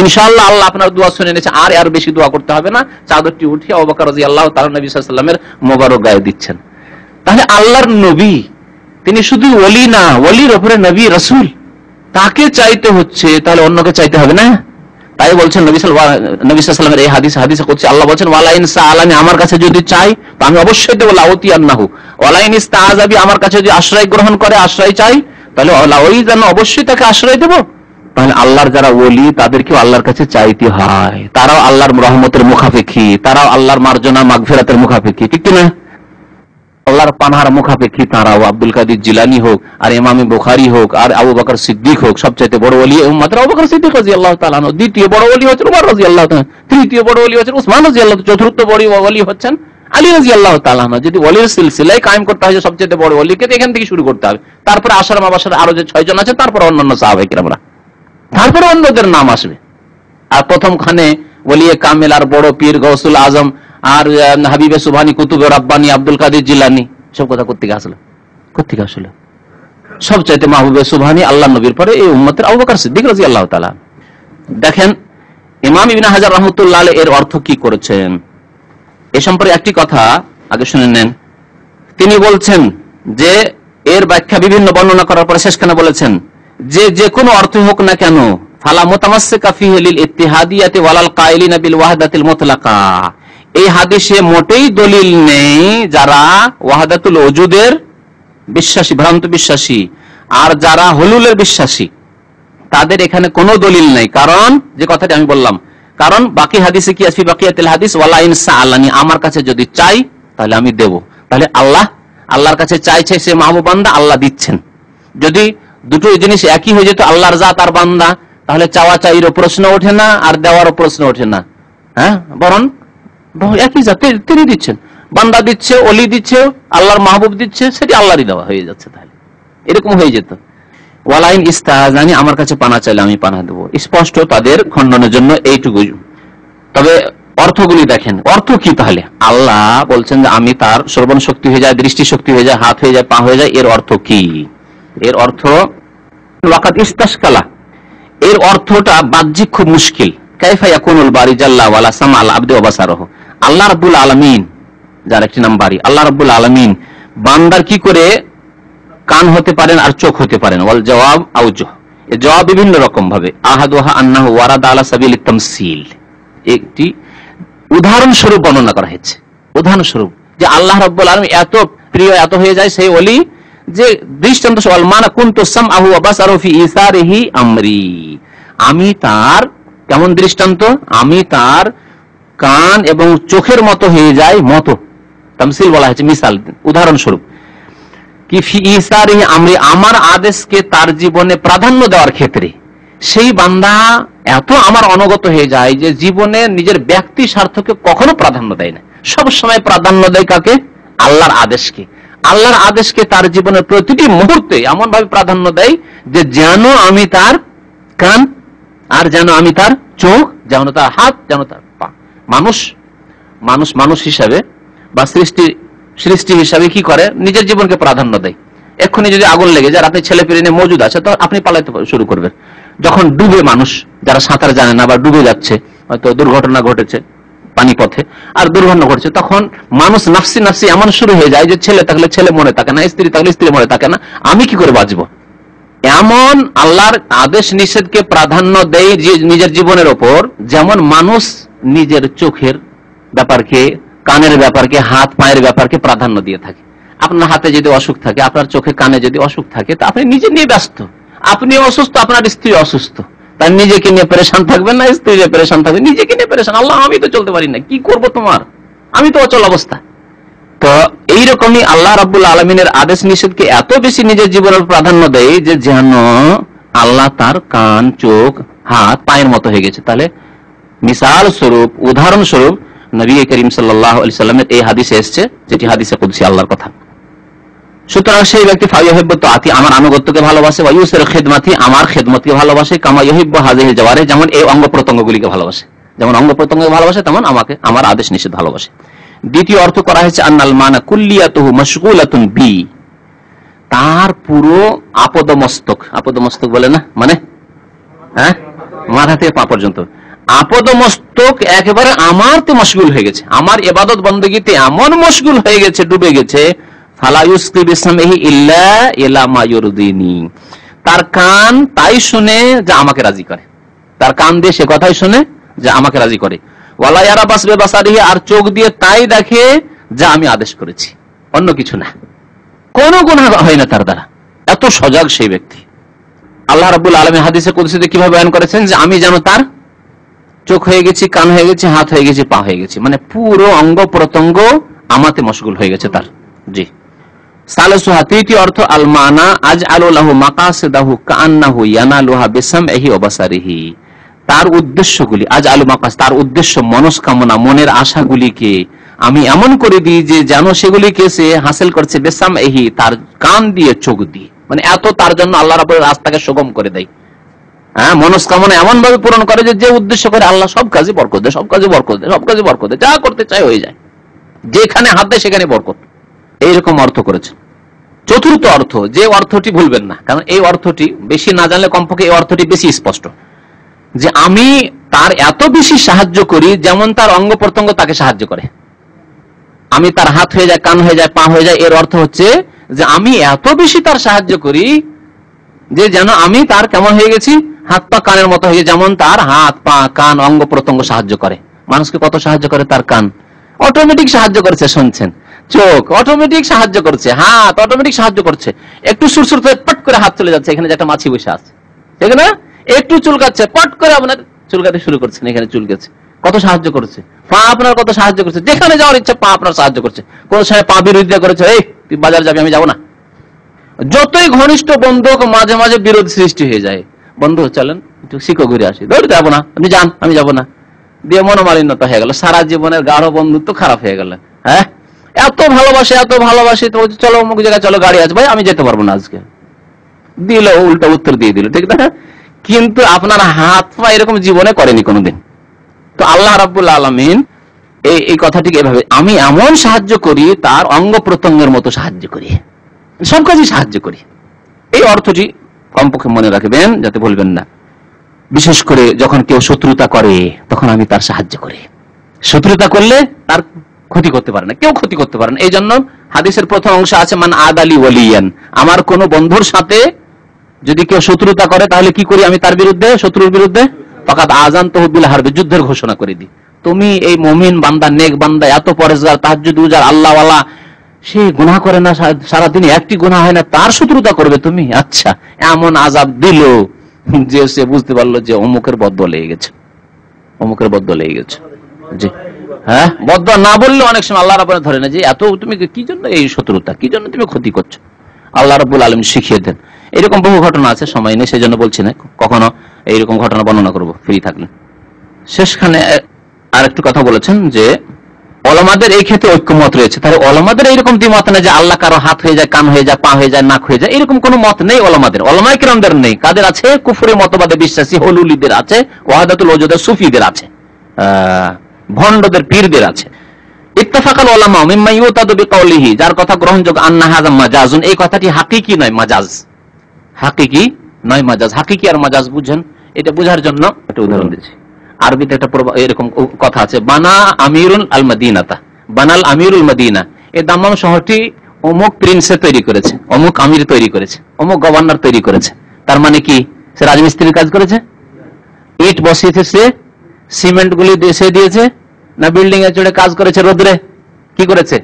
Speaker 1: ইনশাআল্লাহ আল্লাহ আপনার দোয়া শুনে নিয়েছে, আর বেশি দোয়া করতে হবে না। চাদরটি উঠিয়ে আবু বকর রাদিয়াল্লাহু তাআলা নবী সাল্লাল্লাহু আলাইহি ওয়াসাল্লামের মোবারক গায়ে দিচ্ছেন। তাহলে আল্লাহর নবী, তিনি শুধু ওলি না, ওলির উপরে নবী রাসূল, তাকে চাইতে হচ্ছে, তাহলে অন্যকে চাইতে হবে না? তাই বলছেন নবী সাল্লাল্লাহু আলাইহি ওয়াসাল্লামের এই হাদিসে কুদসি, আল্লাহ বলছেন ওয়ালা ইন সাআলানি, আমার কাছে যদি চাই তো আমি অবশ্যই দেব, লাউতিয়ান্নাহু। ওয়ালা ইন ইস্তাআযাবি, আমার কাছে যদি আশ্রয় গ্রহণ করে, আশ্রয় চাই, তাহলে লাউইযান্না, অবশ্যই তাকে আশ্রয় দেব। তাহলে আল্লাহর যারা ওলি তাদেরকেও আল্লাহর কাছে চাইতে হয়, তারাও আল্লাহর রহমতের মুখাপেক্ষী, তারাও আল্লাহর মার্জনা মাগফিরাতের মুখাপেক্ষী, ঠিক কিনা? আল্লাহর পানাহার মুখাপেক্ষী তারাও। আব্দুল কাদের জিলানী হোক, আর ইমাম বুখারী হোক, আর আবু বকর সিদ্দিক হোক, সবচাইতে বড় ওলি উম্মতের আবু বকর সিদ্দিক রাদিয়াল্লাহু তাআলা আনহু, দ্বিতীয় বড় ওলি হচ্ছেন ওমর রাদিয়াল্লাহু তাআলা, তৃতীয় বড় ওলি হচ্ছেন উসমান রাদিয়াল্লাহু, চতুর্থ বড় ওলি হচ্ছেন আলী রাদিয়াল্লাহু তাআলা আনহু। যদি ওলির সিলসিলায় কায়েম করতে হয় সবচেয়ে বড় ওলিকে এখান থেকে শুরু করতে হবে, তারপরে আশার মাবাসার আরো যে 6 জন আছে, তারপর অন্যান্য সাহাবায়ে কেরামরা, তারপরে অন্যদের নাম আসবে। আর প্রথমখানে ওলিয়ে কামেল আর বড় পীর গৌসুল আজম আর হাবিবে সুবহানী কুতুবে রাব্বানী আব্দুল কাদের জিলানী, সব কথা কোত্থেকে আসলো? কোত্থেকে আসলো? সবচাইতে মাহবুবে সুবহানী আল্লাহ নবীর পরে এই উম্মতের আবু বকর সিদ্দিক রাদিয়াল্লাহু তাআলা। দেখেন ইমাম ইবনে হাজার রাহমাতুল্লাহ আলাইহি এর অর্থ কি করেছেন এ সম্পর্কে একটি কথা আগে শুনে নেন। তিনি বলছেন যে এর ব্যাখ্যা বিভিন্ন বর্ণনা করার পরে শেষখানে বলেছেন যে যে কোনো অর্থ হোক না কেন, ফালা মুতামাসসিকা ফিহি লিল ইত্তিহাদিয়াতি ওয়ালাল কাইলিনা বিল ওয়াহদাতিল মুতলাকা, এই হাদিসে মোটেই দলিল নেই যারা ওয়াহদাতুল ওজুদের বিশ্বাসী, ভ্রান্ত বিশ্বাসী, আর যারা হুলুলের বিশ্বাসী, তাদের এখানে কোনো দলিল নেই। কারণ যে কথাটি আমি বললাম, কারণ বাকি হাদিসে কি আছে? বাকিয়াতুল হাদিস ওয়ালা ইন সাআলানি, আমার কাছে যদি চাই তাহলে আমি দেব। তাহলে আল্লাহর কাছে চাইছে সে মাহবুব বান্দা, আল্লাহ দিচ্ছেন। যদি দুটো জিনিস একই হয়ে যেত, আল্লাহর জাত আর বান্দা, তাহলে চাওয়া চাইরও প্রশ্ন ওঠে না আর দেওয়ারও প্রশ্ন ওঠে না। হ্যাঁ, বরং একই জাত, তিনি দিচ্ছেন, বান্দা দিচ্ছে, ওলি দিচ্ছে, আল্লাহর মাহবুব দিচ্ছে, সেটি আল্লাহরই দেওয়া হয়ে যাচ্ছে। তাহলে এরকম হয়ে যেত। ওয়ালাইন ইস্তাজানি, আমার কাছে পানা চাইলে আমি পানা দেবো। স্পষ্ট তাদের খণ্ডনের জন্য এইটুকু। তবে অর্থগুলি দেখেন, অর্থ কি? তাহলে আল্লাহ বলছেন যে আমি তার শ্রবণ শক্তি হয়ে যায়, দৃষ্টি শক্তি হয়ে যায়, হাত হয়ে যায়, পা হয়ে যায়। এর অর্থ কি? এর অর্থ ওয়াকাত ইস্তাশকালা, এর অর্থটা বাহ্যিক খুব মুশকিল। কাইফা ইয়াকুনুল বারি জাল্লা ওয়ালা সামাল আবদি ওয়া বাসারহু, আল্লাহ রাব্বুল আলামিন, যার একটি নাম বারি, আল্লাহ রাব্বুল আলামিন বান্দার কি করে কান হতে পারেন আর চোখ হতে পারেন? ওয়াল জবাব আউজুহ, এর জবাব বিভিন্ন রকম ভাবে। আহাদুহা আন্নাহু ওয়ারাদা আলা সাবিলিত তামসিল, একটি উদাহরণস্বরূপ বর্ণনা করা হয়েছে। উদাহরণস্বরূপ যে আল্লাহ রাব্বুল আলামিন এত প্রিয়, এত হয়ে যায় সেই ওলি যে দৃষ্টান্ত সওয়াল মানা কুনতু সামআহু ওয়া বাসারহু ফি ইসারিহি আমরি, আমি তার কেমন দৃষ্টান্ত? আমি তার কান এবং চোখের মতো হয়ে যায়, মতো তামসিল বলা হয়েছে, মিসাল, উদাহরণস্বরূপ। কি ফি ইসারিহি আমরি, আমার আদেশকে তার জীবনে প্রাধান্য দেওয়ার ক্ষেত্রে সেই বান্দা এত আমার অনুগত হয়ে যায় যে জীবনে নিজের ব্যক্তি স্বার্থকে কখনো প্রাধান্য দেয় না, সব সময় প্রাধান্য দেয় কাকে? আল্লাহর আদেশকে। আল্লাহর আদেশকে তার জীবনের প্রতিটি মুহূর্তে এমন ভাবে প্রাধান্য দেয় যে যেন আমি তার কান, আর যেন আমি তার চোখ, যেন তার হাত, যেন তার পা। মানুষ হিসাবে বা সৃষ্টি হিসাবে কি করে? নিজের জীবনকে প্রাধান্য দেয়। এক্ষুনি যদি আগুন লেগে যায়, আপনি ছেলে পেলে নিয়ে মজুদ আছে, তো আপনি পালাইতে শুরু করবেন। যখন ডুবে মানুষ, যারা সাঁতার জানে না বা ডুবে যাচ্ছে, হয়তো দুর্ঘটনা ঘটেছে পানিপথে আর দুর্ঘটনা ঘটছে, তখন মানুষ নাফসি এমন শুরু হয়ে যায় যে ছেলে থাকলে ছেলে মনে থাকে না, স্ত্রী থাকলে স্ত্রী মনে থাকে না, আমি কি করে বাঁচবো? এমন আল্লাহর আদেশ নিষেধকে প্রাধান্য দেয় যে নিজের জীবনের ওপর, যেমন মানুষ নিজের চোখের ব্যাপারকে, কানের ব্যাপারকে, হাত পায়ের ব্যাপারকে প্রাধান্য দিয়ে থাকে। আপনার হাতে যদি অসুখ থাকে, আপনার চোখে কানে যদি অসুখ থাকে, তা আপনি নিজে নিয়ে ব্যস্ত। আপনি অসুস্থ, আপনার স্ত্রী অসুস্থ, তার নিজেকে নিয়ে পরেশান থাকবেন না, স্ত্রী পরেশান থাকবে, নিজেকে নিয়ে পরেশান। আল্লাহ, আমি তো চলতে পারি না, কি করব তোমার, আমি তো অচল অবস্থা। তো এইরকমই আল্লাহ রাব্বুল আলামিনের আদেশ নিষেধকে এত বেশি নিজের জীবনের প্রাধান্য দেয় যে যেন আল্লাহ তার কান, চোখ, হাত, পায়ের মতো হয়ে গেছে। তাহলে মিসাল স্বরূপ, উদাহরণ স্বরূপ নবী করিম সাল্লাল্লাহু আলাইহি সাল্লামের এই হাদিসে এসেছে, যেটি হাদিসে কুদসি আল্লাহর কথা। সুতরাং সেই ব্যক্তি ফায়ুহিব্বু তাআতি, আমার আনুগত্যকে ভালোবাসে, ওয়া ইউসিরু খিদমাতি, আমার খিদমতকে ভালোবাসে, কামা ইউহিব্বু হাযিহি জাওয়ারি, যেমন এই অঙ্গ প্রত্যঙ্গগুলিকে ভালোবাসে, যেমন অঙ্গ প্রত্যঙ্গকে ভালোবাসে, তেমন আমাকে, আমার আদেশ নিষেধ ভালোবাসে। দ্বিতীয় অর্থ করা হয়েছে আন্নাল মানা কুল্লিয়াতুহু মাশগুলাতুন বি, তার পুরো আপদমস্তক, আপদমস্তক বলে না, মানে হ্যাঁ, মাথা থেকে পা পর্যন্ত আপদমস্তক একেবারে আমারতে মশগুল হয়ে গেছে, আমার ইবাদত বندگিতে এমন মশগুল হয়ে গেছে, ডুবে গেছে। ফালা ইউসকি বিসমিহি ইল্লা ইলা মা ইউরদিনি, তার কান তাই শুনে যা আমাকে রাজি করে, তার কান দিয়ে সে কথাই শুনে যা আমাকে রাজি করে। ওয়ালা ইয়ারা বাসবে বাসারিহি, আর চোখ দিয়ে তাই দেখে যা আমি আদেশ করেছি, অন্য কিছু না, কোনো গুনাহ হয় না তার দ্বারা। এত সজাগ সেই ব্যক্তি। আল্লাহ রাব্বুল আলামিন হাদিসে কুদসিতে কিভাবে বয়ান করেছেন যে আমি যেন তার চোখ হয়ে গেছি, কান হয়ে গেছি, হাত হয়ে গেছি, পা হয়ে গেছি, মানে পুরো অঙ্গ প্রত্যঙ্গ আমাতে মশগুল হয়ে গেছে তার। জি। সালাসুহা, তৃতীয় অর্থ আল মানা আজআলু লাহু মাকাসিদাহু কাআন্নাহু ইয়ানালুহা বিসামইহি ওয়া বাসারিহি, তার উদ্দেশ্যগুলি, আজআলু মাকাস, তার উদ্দেশ্য, মনস্কামনা, মনের আশাগুলিকে আমি এমন করে দিই যে যেন সেগুলিকে সে হাসিল করছে বিসামইহি, তার কান দিয়ে, চোখ দিয়ে, মানে এত তার জন্য আল্লাহ রাব্বুল রাস্তাকে সুগম করে দেয়। হ্যাঁ, মনস্কামনা এমন ভাবে পূরণ করে যে উদ্দেশ্য করে আল্লাহ সব কাজে বরকত দেয়, সব কাজে বরকত দেয়, সব কাজে বরকত দেয়, যা করতে চায় হয়ে যায়, যেখানে হাত দেয় সেখানে বরকত। এইরকম অর্থ করেছে। চতুর্থ অর্থ, যে অর্থটি ভুলবেন না, কারণ এই অর্থটি বেশি না জানলে কমপক্ষে এই অর্থটি বেশি স্পষ্ট, যে আমি তার এত বেশি সাহায্য করি যেমন তার অঙ্গ প্রত্যঙ্গ তাকে সাহায্য করে। আমি তার হাত হয়ে যায়, কান হয়ে যায়, পা হয়ে যায়, এর অর্থ হচ্ছে যে আমি এত বেশি তার সাহায্য করি যে যেন আমি তার কেমন হয়ে গেছি, হাত পা কানের মতো হয়ে, যেমন তার হাত পা কান অঙ্গ প্রত্যঙ্গ সাহায্য করে। মানুষকে কত সাহায্য করে তার কান, অটোমেটিক সাহায্য করছে, শুনছেন, চোখ অটোমেটিক সাহায্য করছে, হাত অটোমেটিক সাহায্য করছে, একটু সুরসুর করে পট করে হাত চলে যাচ্ছে, এখানে যে একটা মাছি বসে আছে সেখানে একটু চুলকাচ্ছে, পট করে আপনার চুলকাতে শুরু করছেন, এখানে চুলকেছে, কত সাহায্য করছে। পা আপনার কত সাহায্য করছে, যেখানে যাওয়ার ইচ্ছা পা আপনার সাহায্য করছে। কোন সময় পা বিরোধিতা করেছে, এই তুই বাজার যাবি, আমি যাবো না। যতই ঘনিষ্ঠ বন্ধু হোক মাঝে মাঝে বিরোধ সৃষ্টি হয়ে যায়, বন্ধু চলেন একটু শিখো ঘুরে আসি, দৌড়তে যাবো না, আপনি যান, আমি যাবো না, দিয়ে মনোমালিন্যতা হয়ে গেল, সারা জীবনের গাঢ় বন্ধুত্ব খারাপ হয়ে গেল। হ্যাঁ, এত ভালোবাসে তো চলো অমুক জায়গায় চলো, গাড়ি আছে, ভাই আমি যেতে পারবো না আজকে, দিল উল্টা উত্তর দিয়ে দিল, ঠিক না? কিন্তু আপনার হাত পা এরকম জীবনে করেনি কোনোদিন। তো আল্লাহ রাব্বুল আলামিন এই কথাটিকে এভাবে, আমি এমন সাহায্য করি তার অঙ্গ প্রত্যঙ্গের মতো সাহায্য করি, সব কাজে সাহায্য করি। এই অর্থটি কমপক্ষে মনে রাখবেন, যাতে বলবেন না। বিশেষ করে যখন কেউ শত্রুতা করে তখন আমি তার সাহায্য করি। শত্রুতা করলে তার ক্ষতি করতে পারে না, কেউ ক্ষতি করতে পারে না। এই জন্য হাদিসের প্রথম অংশ আছে মান আদালি ওয়ালিয়ান, আমার কোন বন্ধুর সাথে যদি কেউ শত্রুতা করে তাহলে কি করি আমি তার বিরুদ্ধে, শত্রুর বিরুদ্ধে, ফাকাদ আযানতুহু বিল হারবি, যুদ্ধের ঘোষণা করে দিই। তুমি এই মুমিন বান্দা, নেক বান্দা, এত পরেজগার, তাহাজ্জুদ উজার, আল্লাহওয়ালা, সে গুনাহ করে না, সারাদিন একটি গুনাহ হয় না, তার শত্রুতা করবে তুমি? আচ্ছা, এমন আযাব দিল যে সে বুঝতে পারলো যে অমুকের বদদোয়া লেগে গেছে, অমুকের বদদোয়া লেগে গেছে। জি হ্যাঁ, বদদোয়া না বললে অনেক সময় আল্লাহ রাব্বুল ধরে না যে এত তুমি কি জন্য এই শত্রুতা, কি জন্য তুমি ক্ষতি করছো, আল্লাহ রাব্বুল আলামিন শিখিয়ে দেন। এরকম বহু ঘটনা আছে, সময় নেই সেজন্য বলছি না, কখনো এইরকম ঘটনা বর্ণনা করবো ফ্রি থাকলে। শেষখানে আর একটু কথা বলেছেন যে ওলামাদের এই ক্ষেত্রে ঐক্যমত রয়েছে। তাহলে ওলামাদের এইরকম দ্বিমত নেই যে আল্লাহ কারো হাত হয়ে যায়, কান হয়ে যায়, পা হয়ে যায়, নাক হয়ে যায়, এরকম কোন মত নেই ওলামাদের, ওলামায়ে কেরামদের নেই। কাদের আছে? কুফরি মতবাদে বিশ্বাসী হলুলিদের আছে, ওয়াহাদাতুল ওজুদের সুফিদের আছে, ভণ্ডদের পীরদের আছে। ইত্তেফাকাল উলামা মিম্মা ইউতাদু বিকাউলিহি, যার কথা গ্রহণযোগ্য, আন্না হাযা মাজাজুন, এই কথাটি হাকিকি নয় মাজাজ, হাকিকি নয় মাজাজ। হাকিকি আর মাজাজ বুঝেন, এটা বোঝার জন্য একটা উদাহরণ দিচ্ছি। আরবিতে একটা এরকম কথা আছে, বানা আমিরুল আল মাদিনাতা, বানাল আমিরুল মদিনা, এই দাম্মাম শহরটি অমুক প্রিন্সে তৈরি করেছে, অমুক আমির তৈরি করেছে, অমুক গভর্নর তৈরি করেছে। তার মানে কি? সে রাজমিস্ত্রির কাজ করেছে, ইট বসিয়েছে সে, সিমেন্ট গুলি সে দিয়েছে, না বিল্ডিং এ চড়ে কাজ করেছে রোদ্রে? কি করেছে?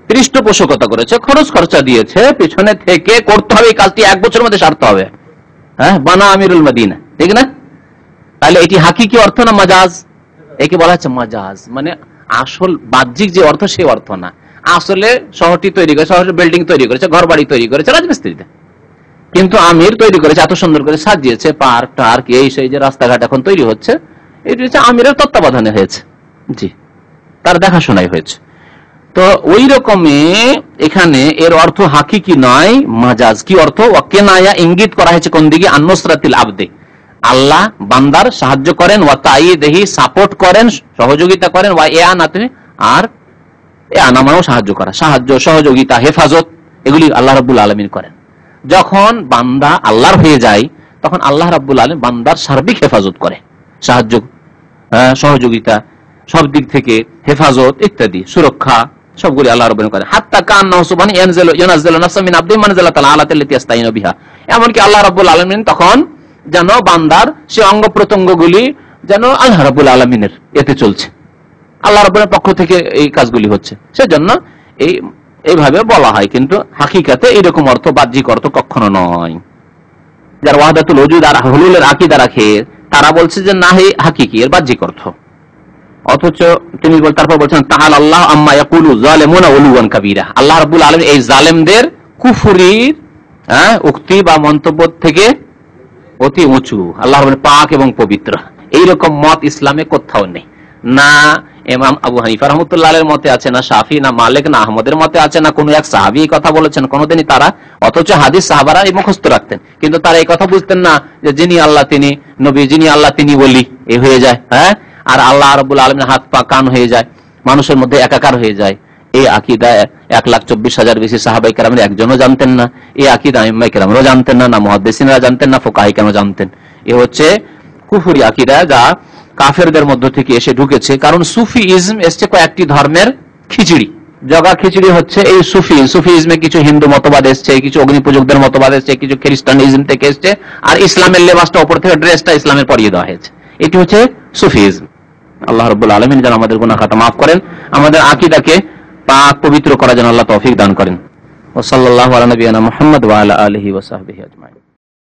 Speaker 1: পৃষ্ঠপোষকতা করেছে, খরচ খরচা দিয়েছে, পিছনে থেকে করতে হবে এই কাজটি, 1 বছরের মধ্যে সারতে হবে। হ্যাঁ, বানা আমিরুল মদিনা, ঠিক না? তাহলে এটি হাকিকি অর্থ না মাজাজ? একে বলা হচ্ছে মাজাজ, মানে আসল বাহ্যিক যে অর্থ সে অর্থ না। আসলে শহরটি তৈরি করেছে, শহরের বিল্ডিং তৈরি করেছে, ঘর বাড়ি তৈরি করেছে রাজমিস্ত্রিতে, কিন্তু আমির তৈরি করেছে, এত সুন্দর করে সাজিয়েছে, পার্ক টার্ক এই সেই যে রাস্তাঘাট এখন তৈরি হচ্ছে, এটি হচ্ছে আমিরের তত্ত্বাবধানে হয়েছে, জি, তার দেখাশোনাই হয়েছে। তো ওই রকমই এখানে এর অর্থ হাকিকি নয়, মাজাজ। কি অর্থ? ওয়াকেনায়া, ইঙ্গিত করা হয়েছে কোন দিকে? আন-নুসরাতিল আবদি, আল্লাহ বান্দার সাহায্য করেন, ওয়া তাইয়িদিহি, সাপোর্ট করেন, সহযোগিতা করেন, ওয়া ইয়ানাতি, আর ইয়ানা মানেও সাহায্য করা, সাহায্য, সহযোগিতা, হেফাজত, এগুলি আল্লাহ রাব্বুল আলামিন করেন। যখন বান্দা আল্লাহর হয়ে যায় তখন আল্লাহ রাব্বুল আলামিন বান্দার সার্বিক হেফাজত করে, সাহায্য, সহযোগিতা, সব দিক থেকে হেফাজত ইত্যাদি, সুরক্ষা, সবগুলি আল্লাহ রাব্বুল আলামিন করেন। হাত্তা কান্নাহু সুবহানাহু ইয়ানজিলু নাফসাম মিন আবদিহি মানজিলাতাল আলাতাল্লাতী ইয়াস্তাইনু বিহা, এমনকি আল্লাহ রাব্বুল আলামিন তখন যেন বান্দার সে অঙ্গ প্রত্যঙ্গগুলি যেন আল্লাহ রাব্বুল আলামিনের এতে চলছে, আল্লাহ রাব্বুলের পক্ষ থেকে এই কাজগুলি হচ্ছে, সেজন্য এইভাবে বলা হয়। কিন্তু হাকিকাতে এরকম অর্থ, বাহ্যিক অর্থ কখনো নয়। যারা ওয়াহদাতুল ওজুদ আর হুলুলের আকীদা রাখে, তারা বলছে যে না, হে হাকিকি, এর বাহ্যিক অর্থ। অথচ তিনি তারপর বলছেন তাআলা আল্লাহ আম্মা ইয়াকুলু যালিমুনা উলুওয়ান কাবীরা, আল্লাহ রাব্বুল আলামিন এই জালেমদের কুফরির উক্তি বা মন্তব্য থেকে অতি উঁচু, আল্লাহ রাব্বুল পাক এবং পবিত্র। এইরকম মত ইসলামে কোথাও নেই। না ইমাম আবু হানিফা রাহমাতুল্লাহ আলাইহির মতে আছে, না শাফি, না মালিক, না আহমদের মতে আছে, না কোন এক সাহাবী এই কথা বলেছেন কোনদিনই তারা। অথচ হাদিস সাহাবারা এই মুখস্থ রাখতেন, কিন্তু তারা এই কথা বুঝতেন না যে যিনি আল্লাহ তিনি নবী, যিনি আল্লাহ তিনি ওলি, এই হয়ে যায়। আর আল্লাহ রাব্বুল আলামিনের হাত পা কান হয়ে যায়, মানুষের মধ্যে একাকার হয়ে যায়। এই আকীদা 1,24,000 বেশি সাহাবায়ে কেরামের একজনও জানতেন না। এই আকীদা আইম্মায়ে কেরামরাও জানতেন না, না মুহাদ্দিসিনরা জানতেন না, ফুকাহায়ে কেরাম জানতেন। এ হচ্ছে কুফরি আকীদা, যা কাফেরদের মধ্য থেকে এসে ঢুকেছে। কারণ সুফিইজম এসছে কয়েকটি ধর্মের খিচুড়ি, জগা খিচুড়ি হচ্ছে এই সুফিইজমে কিছু হিন্দু মতবাদ এসছে, কিছু অগ্নি পূজকদের মতবাদ এসছে, কিছু খ্রিস্টানিজম থেকে এসছে, আর ইসলামের লেবাসটা উপর থেকে ড্রেসটা ইসলামের পরিয়ে দেওয়া হয়েছে। এটি হচ্ছে সুফিইজম। আল্লাহ রাব্বুল আলামিন যেন আমাদের গুনাহ খাতা মাফ করেন, আমাদের আকীদাকে পাক পবিত্র করার জন্য আল্লাহ তৌফিক দান করেন। ওয়া সাল্লাল্লাহু আলা নবিয়িনা মুহাম্মদ ওয়া আলা আলিহি ওয়া সাহবিহি আজমাইন।